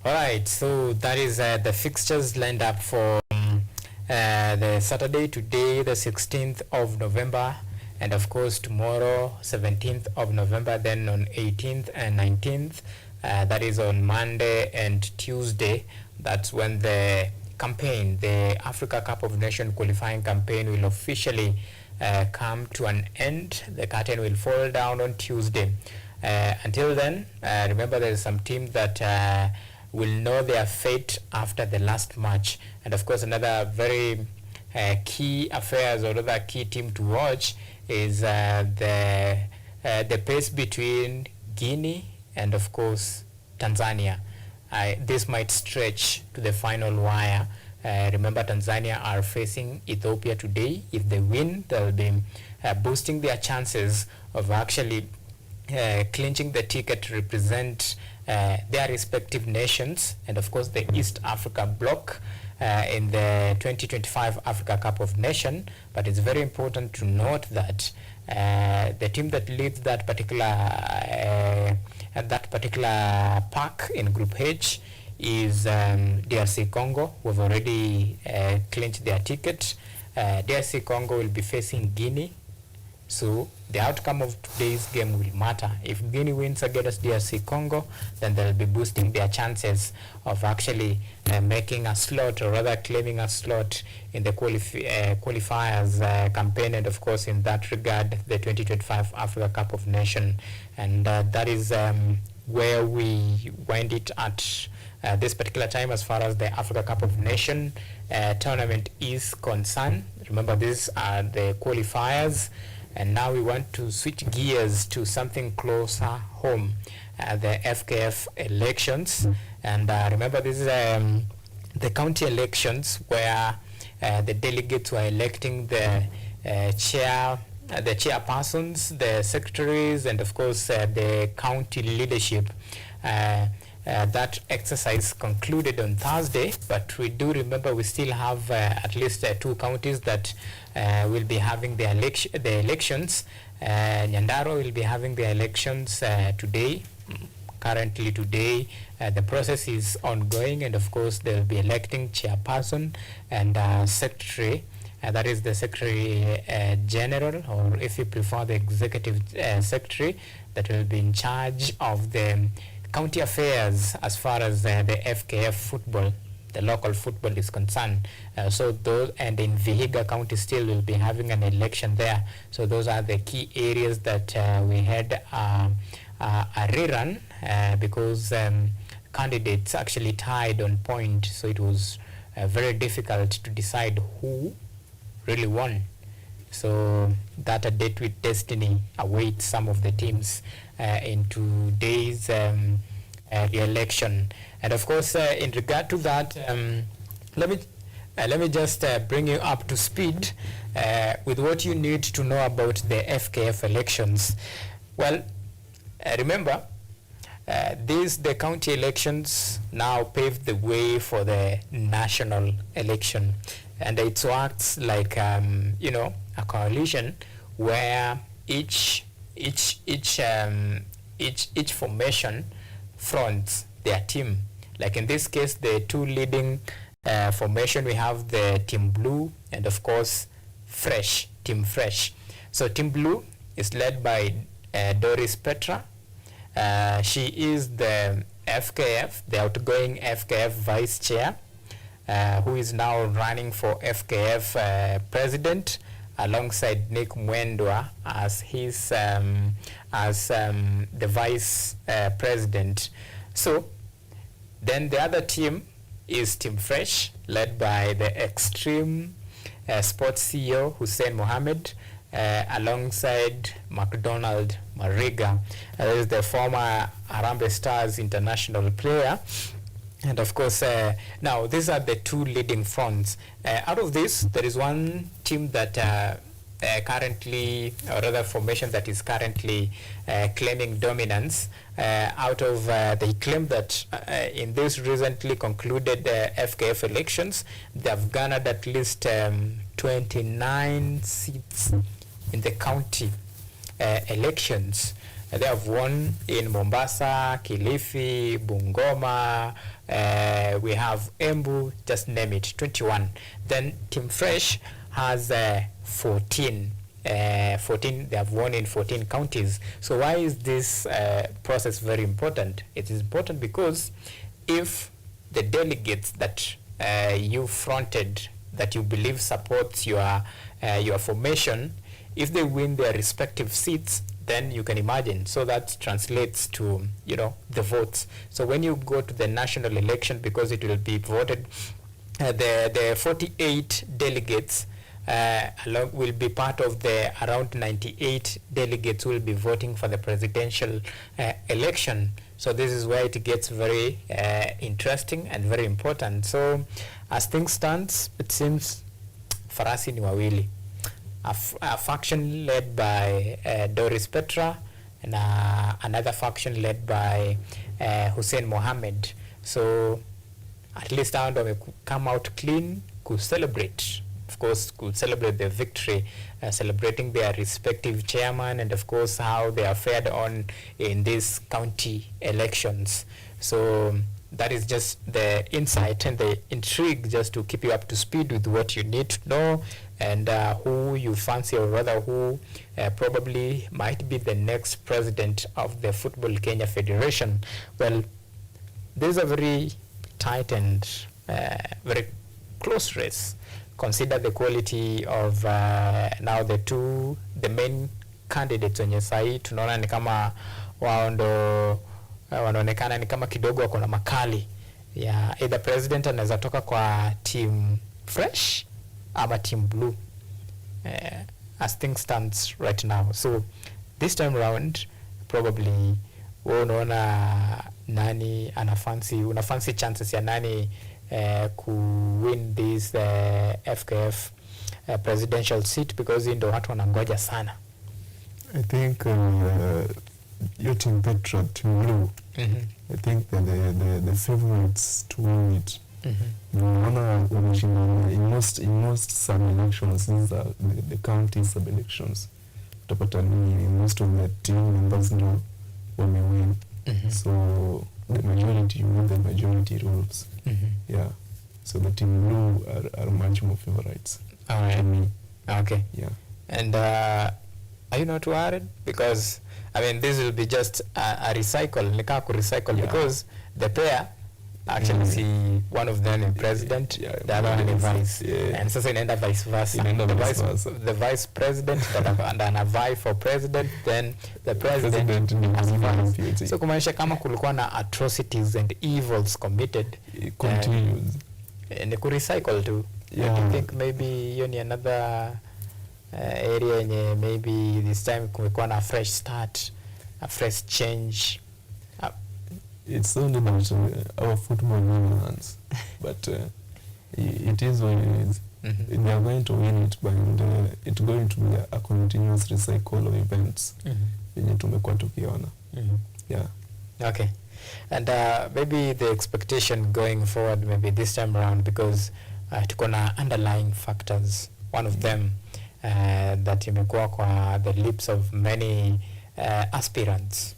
All right, so that is the fixtures lined up for the Saturday, today, the 16th of November, and of course tomorrow, 17th of November, then on 18th and 19th, that is on Monday and Tuesday. That's when the campaign, the Africa Cup of Nations qualifying campaign, will officially come to an end. The curtain will fall down on Tuesday. Until then, remember there is some team that will know their fate after the last match. And of course, another very key affairs or another key team to watch is the pace between Guinea and of course Tanzania. This might stretch to the final wire. Remember, Tanzania are facing Ethiopia today. If they win, they'll be boosting their chances of actually clinching the ticket to represent their respective nations and of course the East Africa bloc in the 2025 Africa Cup of Nations. But it's very important to note that the team that leads that particular pack in Group H is DRC Congo, who have already clinched their ticket. DRC Congo will be facing Guinea. So the outcome of today's game will matter. If Guinea wins against DRC Congo, then they'll be boosting their chances of actually making a slot, or rather claiming a slot in the qualifiers campaign, and of course in that regard the 2025 Africa Cup of Nations. And that is where we wind it at this particular time as far as the Africa Cup of Nations tournament is concerned. Remember, these are the qualifiers. And now we want to switch gears to something closer home, the FKF elections. And remember, this is the county elections where the delegates were electing the chairpersons, the secretaries, and of course the county leadership. That exercise concluded on Thursday, but we do remember we still have at least 2 counties that will be having the elections. Nyandaro will be having the elections today. Currently today, the process is ongoing, and of course they will be electing chairperson and secretary. That is the secretary general, or if you prefer the executive secretary, that will be in charge of the county affairs as far as the FKF football, the local football is concerned. So those, and in Vihiga County still will be having an election there. So those are the key areas that we had a rerun because candidates actually tied on point. So it was very difficult to decide who really won. So that a date with destiny awaits some of the teams in today's re-election. And of course, in regard to that, let me just bring you up to speed with what you need to know about the FKF elections. Well, remember, the county elections now paved the way for the national election, and it works like a coalition where each formation fronts their team. Like in this case, the 2 leading formation, we have the Team Blue and of course Team Fresh. So Team Blue is led by Doris Petra. She is the FKF, the outgoing FKF vice chair, who is now running for FKF president alongside Nick Mwendwa as his the vice president. So then the other team is Team Fresh, led by the Extreme Sports CEO Hussein Mohammed, alongside McDonald Mariga, is the former Harambee Stars international player. And of course, now these are the two leading fronts. Out of this, there is one team that currently, or rather formation that is currently claiming dominance. Out of, they claim that in this recently concluded FKF elections, they have garnered at least 29 seats in the county elections. They have won in Mombasa, Kilifi, Bungoma, we have Embu, just name it, 21. Then Team Fresh has 14. 14, they have won in 14 counties. So why is this process very important? It is important because if the delegates that you fronted, that you believe supports your formation, if they win their respective seats, then you can imagine. So that translates to, you know, the votes. So when you go to the national election, because it will be voted, the 48 delegates will be part of the around 98 delegates who will be voting for the presidential election. So this is where it gets very interesting and very important. So as things stands, it seems farasi ni wawili. A faction led by Doris Petra and another faction led by Hussein Mohammed. So at least I want to come out clean, could celebrate. Of course, could celebrate the victory, celebrating their respective chairman, and of course how they are fared on in these county elections. So that is just the insight and the intrigue, just to keep you up to speed with what you need to know, and who you fancy, or rather who probably might be the next president of the Football Kenya Federation. Well, this is a very tight and very close race. Consider the quality of now the main candidates wenye sahi tunaona ni kama wao ndo wanaonekana ni kama kidogo wako na makali ya either president anaweza toka kwa team Fresh ama team Blue as things stands right now. So this time around probably wewe unaona nani unafancy chances ya nani ku win this FKF presidential seat, because ndo watu wanangoja sana. I think your Team Petra, Team Blue, I think that the favorites to win it. In most sub-elections, these are the county sub-elections. Utapata ni most of the team members know when we win. So the majority, you know, the majority rules. Yeah. So the Team Blue are much more favorites. All right. To me. Okay. Yeah. And are you not worried? Because I mean, this will be just a recycle, recycle, because the pair actually see one of them in president, the other one in vice, and so inaenda vice versa. The vice president and a vie for president, then the president as vice. So kumaanisha kama kulikuwa na atrocities and evils committed, it continues. And ku recycle too. I think maybe hiyo ni another area yenye maybe this time kumekuwa na fresh start, a fresh change. It's only about our football hands, but it is what it is. They are going to win it, but it's going to be a continuous recycle of events. Tumekuwa tukiona. Yeah. Okay. And maybe the expectation going forward, maybe this time around, because tuko na underlying factors. One of them that imekuwa kwa the lips of many aspirants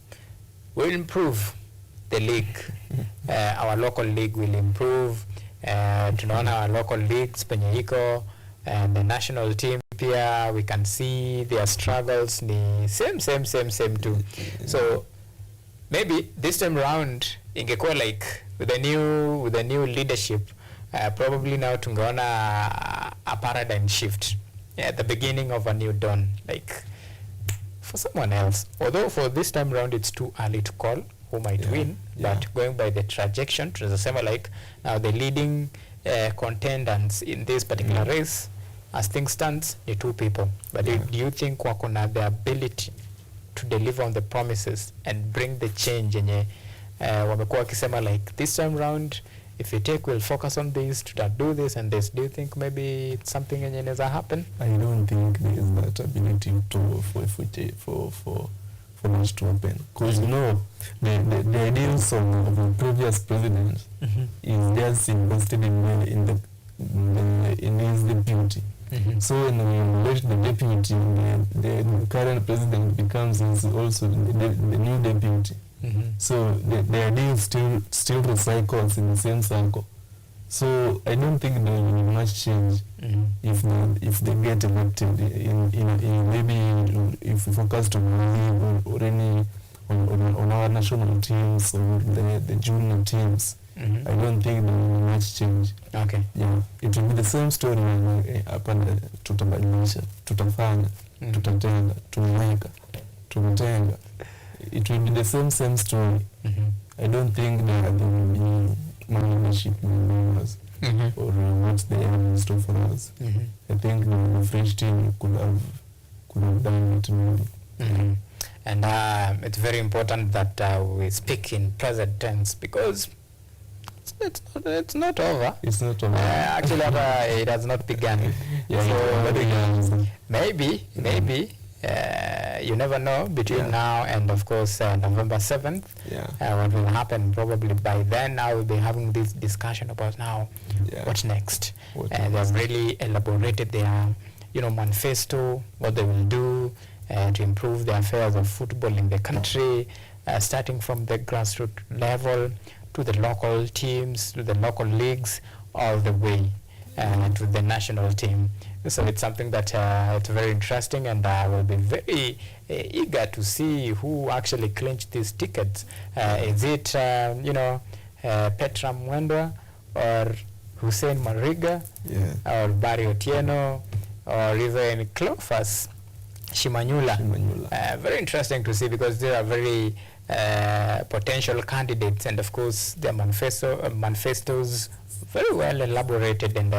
will improve the league. Our local league will improve. Tunaona our local leagues penye iko and the national team pia we can see their struggles ni same too. So maybe this time round ingekuwa like with a new leadership, probably now tungeona a paradigm shift at the beginning of a new dawn, like for someone else. Although for this time round it's too early to call who might win, but going by the trajectory, tunasema like now the leading contenders in this particular race as things stands ni 2 people, but do you think wako na the ability to deliver on the promises and bring the change yenye wamekuwa wakisema like this time round if you take we'll focus on this to do this and this? Do you think maybe it's something yenye inaweza happen? I don't think there is that ability for much to happen, because you know the ideals of the previous president is just invested in his deputy. So when we elect the deputy, the current president becomes also the new deputy. So the idea still recycles in the same circle. So I don't think there will be much change if they get elected in maybe if we focus on league or any on our national teams or the junior teams. I don't think there will be much change. Okay. Yeah, it will be the same story. Hapa tutabadilisha, tutafanya, tutatenga, tumeweka, tumetenga. It will be the same story. I don't think there will be leadership members or what they have in store for us. I think the French team could have done it maybe. And it's very important that we speak in present tense, because it's not over. It's not over. Actually, it has not begun. So maybe you never know between now and of course November 7th. What will happen? Probably by then I will be having this discussion about now what next. They have really elaborated their manifesto, what they will do to improve the affairs of football in the country, starting from the grassroots level to the local teams, to the local leagues, all the way to the national team. So it's something that it's very interesting, and I will be very eager to see who actually clinched these tickets. Is it Petra Mwendwa or Hussein Mariga or Barry Otieno or even Cleophas Shimanyula? Very interesting to see, because they are very potential candidates, and of course their manifestos very well elaborated, and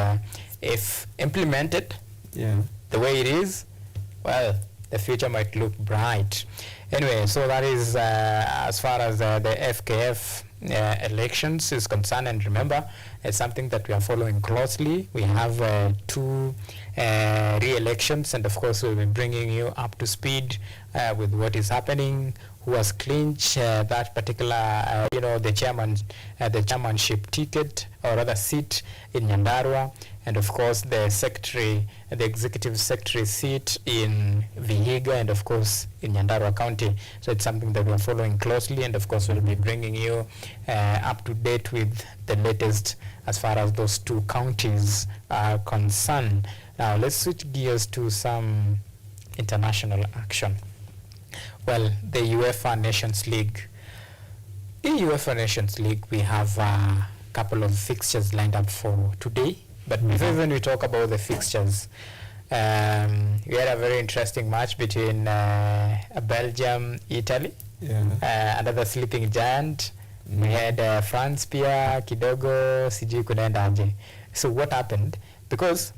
if implemented the way it is, well, the future might look bright. Anyway, so that is as far as the FKF elections is concerned, and remember, it's something that we are following closely. We have 2 re-elections, and of course we'll be bringing you up to speed with what is happening, who has clinched that particular, the chairmanship ticket, or rather seat in Nyandarua, and of course the executive secretary seat in Vihiga, and of course in Nyandarua County. So it's something that we're following closely, and of course we'll be bringing you up to date with the latest as far as those 2 counties are concerned. Now let's switch gears to some international action. Well, the UEFA Nations League. In UEFA Nations League, we have a couple of fixtures lined up for today. But before when we talk about the fixtures, we had a very interesting match between Belgium, Italy, another sleeping giant. We had France pia kidogo sijui kunaenda aje. So what happened? Because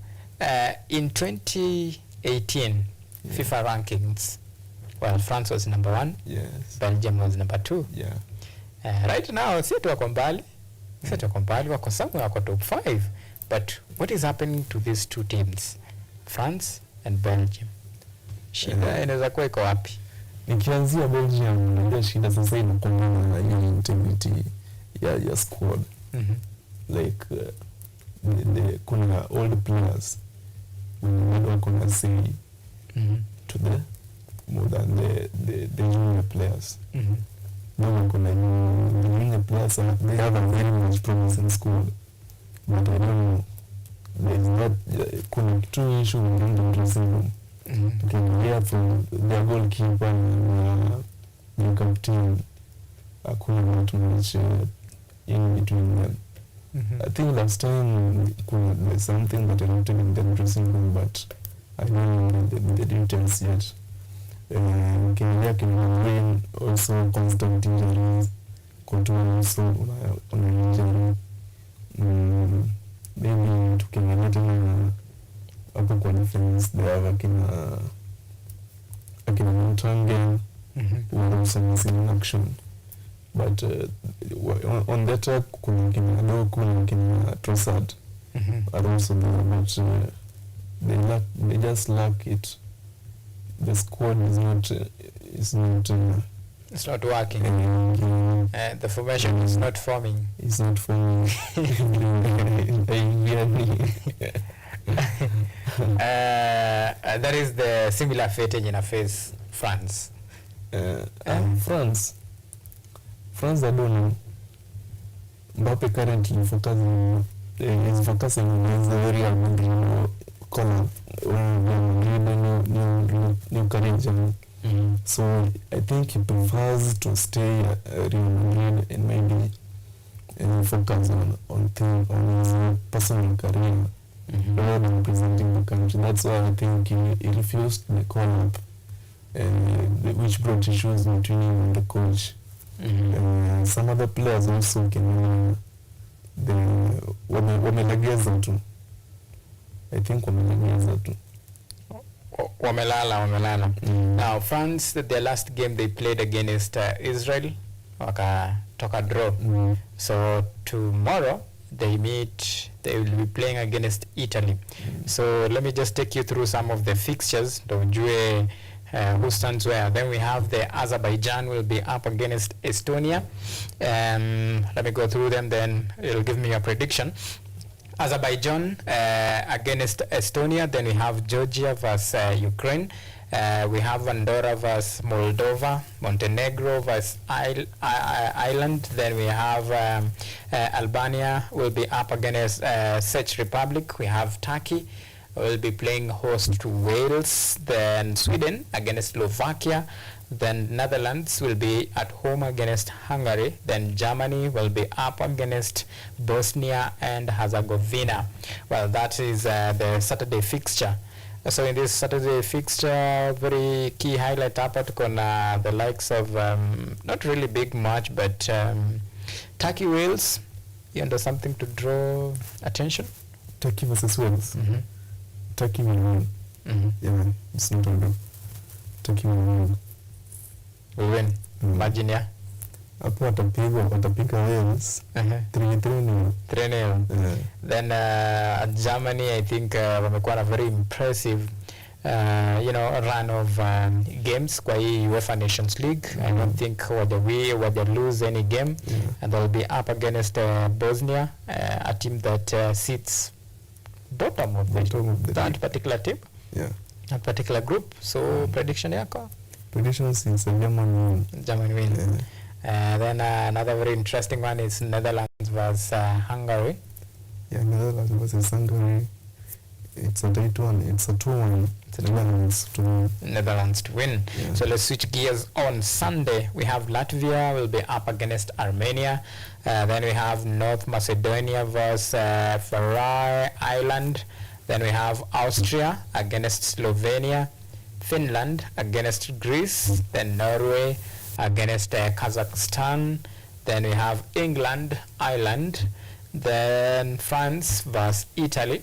in 2018 FIFA rankings, well, France was number 1. Belgium was number 2. Right now, si tuko mbali. Wako somewhere, wako top 5. But what is happening to these 2 teams, France and Belgium? Shida inaweza kuwa iko wapi? Nikianzia Belgium, ndio shida sasa inakuwa na integrity ya squad. Like kuna old players when kuna say to the more than the junior players. Now kuna the junior players, they have a very much promising squad, but I don't know there's not kuna kitu issue in the dressing room. Tukiangalia from the goalkeeper na captain, hakuna not much in between them. I think last time there's something that erupted in the dressing room, but I don't know the details yet. Ukiangalia kina also constant injuries, Coutinho also on injury. Maybe tukiangalia tena hapo kwa defense they have akina Montangen who are also missing in action, but on that attack kuna kina Doku na kina Trossard are also there, but they just lack it. The squad is not it's not working. The formation is not forming. It's not forming. That is the similar fate in a face France. France, I don't know. Mbappe currently is focusing on his Real Madrid corner, new career. So I think he prefers to stay at Real Madrid and maybe focus on his personal career rather than representing the country. That's why I think he refused the call-up, which brought issues between him and the coach. Some other players also can wamelegeza tu. I think wamelegeza tu. Wamelala. Now France, their last game they played against Israel, wakatoka draw. So tomorrow they will be playing against Italy. So let me just take you through some of the fixtures. Ujue who stands where. Then we have the Azerbaijan will be up against Estonia. Let me go through them, then it'll give me a prediction. Azerbaijan against Estonia. Then we have Georgia versus Ukraine. We have Andorra versus Moldova. Montenegro versus Ireland. Then we have Albania will be up against Czech Republic. We have Turkey will be playing host to Wales. Then Sweden against Slovakia. Then Netherlands will be at home against Hungary. Then Germany will be up against Bosnia and Herzegovina. Well, that is the Saturday fixture. So in this Saturday fixture, very key highlight hapa tuko na the likes of not really big match, but Turkey Wales, under something to draw attention. Turkey versus Wales. Turkey will win. Yeah, it's not all done. Turkey will win. We win. Imagine, yeah. Hapo watapiga Wales 3-0. 3-0. Then Germany, I think wamekuwa na very impressive run of games kwa hii UEFA Nations League. I don't think whether lose any game, and they'll be up against Bosnia, a team that sits bottom of that particular team, that particular group. So prediction yako? Predictions is German win. Then another very interesting one is Netherlands versus Hungary. Yeah, Netherlands versus Hungary. It's a 2-1. It's a 2-1. Netherlands to win. Yeah. So let's switch gears. On Sunday, we have Latvia will be up against Armenia. Then we have North Macedonia versus Faroe Island. Then we have Austria against Slovenia. Finland against Greece. Then Norway against Kazakhstan. Then we have England, Ireland. Then France versus Italy.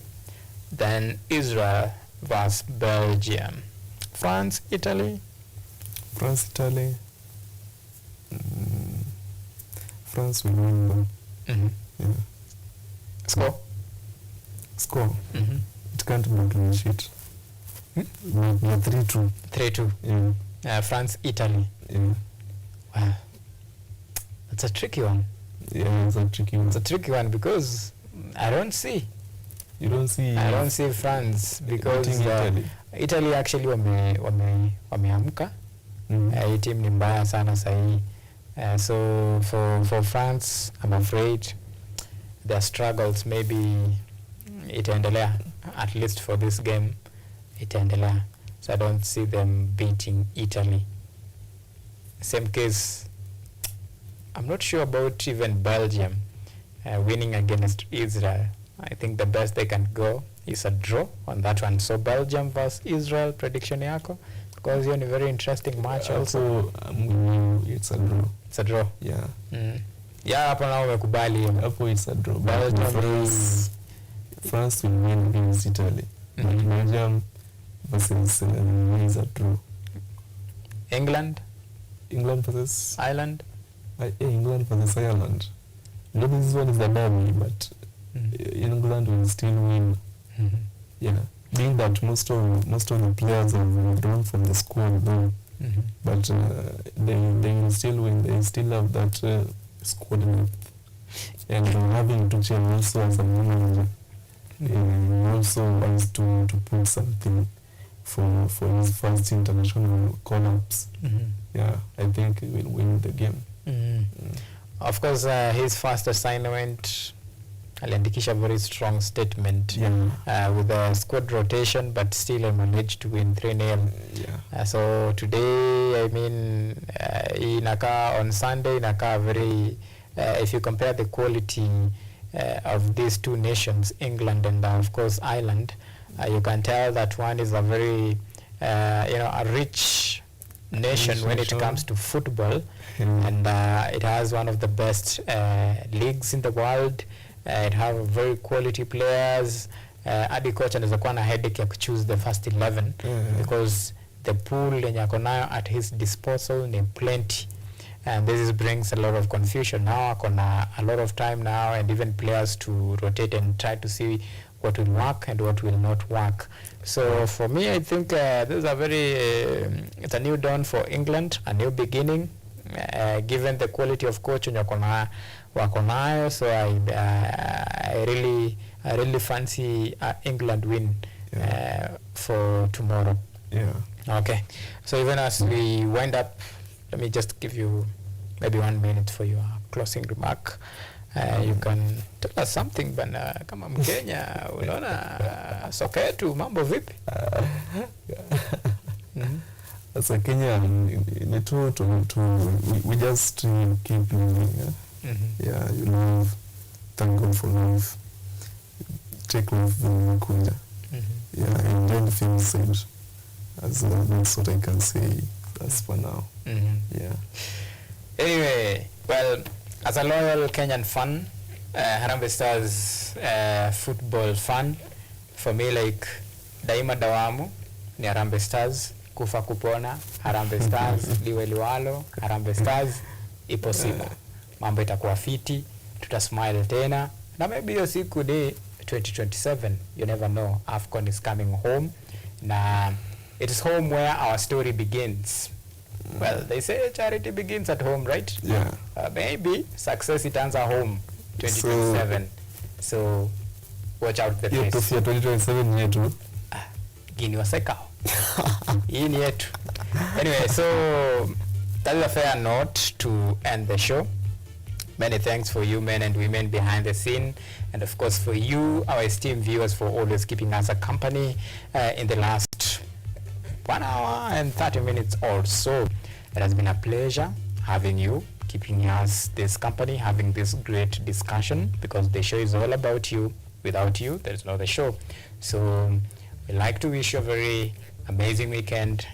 Then Israel versus Belgium. France, Italy. France will win. Yeah. Score. It can't be a clean sheet. 3-2. 3-2. Yeah. France, Italy. Yeah. Wow. That's a tricky one. Yeah, it's a tricky one. It's a tricky one because I don't see. You don't see? I don't see France because Italy actually wameamka. Hii team ni mbaya sana sahi. So for France, I'm afraid their struggles maybe itaendelea, at least for this game itaendelea, so I don't see them beating Italy. Same case, I'm not sure about even Belgium winning against Israel. I think the best they can go is a draw on that one. So Belgium versus Israel, prediction yako? Because you're in a very interesting match also. It's a draw. It's a draw. Yeah. Yeah, hapo nao umekubali. Hapo it's a draw. Belgium France will win against Italy. But Belgium versus is a draw. England versus Ireland. England versus Ireland. You know, this one is a derby, but England will still win. Yeah, being that most of the players have withdrawn from the squad, though, but they will still win. They still have that squad depth, and having Tuchel also as a manager, also wants to put something for his first international call-ups. Yeah, I think he will win the game. Of course, his first assignment, aliandikisha very strong statement with the squad rotation, but still managed to win 3-0. So today, I mean, inaka on Sunday, inaka very, if you compare the quality of these two nations, England and of course Ireland, you can tell that one is a very, a rich nation when it comes to football, and it has one of the best leagues in the world. It have very quality players. Adi coach anaweza kuwa na headache ya choose the first 11 because the pool yenye ako nayo at his disposal ni plenty, and this brings a lot of confusion. Now akona a lot of time now, and even players to rotate and try to see what will work and what will not work. So for me, I think this is a very it's a new dawn for England, a new beginning, given the quality of coach wako nayo. So I really fancy England win for tomorrow. Okay, so even as we wind up, let me just give you maybe 1 minute for your closing remark. You can tell us something bana, kama Mkenya unaona soka yetu mambo vipi? As a Kenyan, we just keep living. Yeah, you love, thank God for life. Take life when kuja. Yeah, and then things said. As that's what I can say. That's for now. Yeah. Anyway, well, as a loyal Kenyan fan, Harambee Stars football fan, for me, like daima dawamu ni Harambee Stars, kufa kupona Harambee Stars, liwe liwalo Harambee Stars, ipo siku mambo itakuwa fiti, tutasmile tena, na maybe hiyo siku day 2027, you never know. AFCON is coming home, na it is home where our story begins. Well, they say charity begins at home, right? Yeah. Maybe success itaanza home 2027. So watch out the place. Yetu 2027 yetu. Gini wasekao. Hii ni yetu. Anyway, so that is a fair note to end the show. Many thanks for you men and women behind the scene, and of course for you, our esteemed viewers, for always keeping us a company in the last 1 hour and 30 minutes or so. It has been a pleasure having you, keeping us this company, having this great discussion, because the show is all about you. Without you, there is no the show. So we'd like to wish you a very amazing weekend.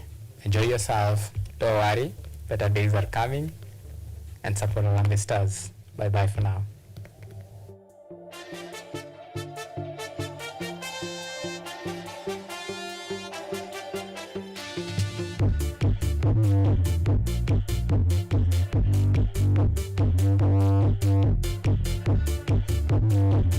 Enjoy yourself. Don't worry, better days are coming. And support Harambee Stars. Bye-bye for now.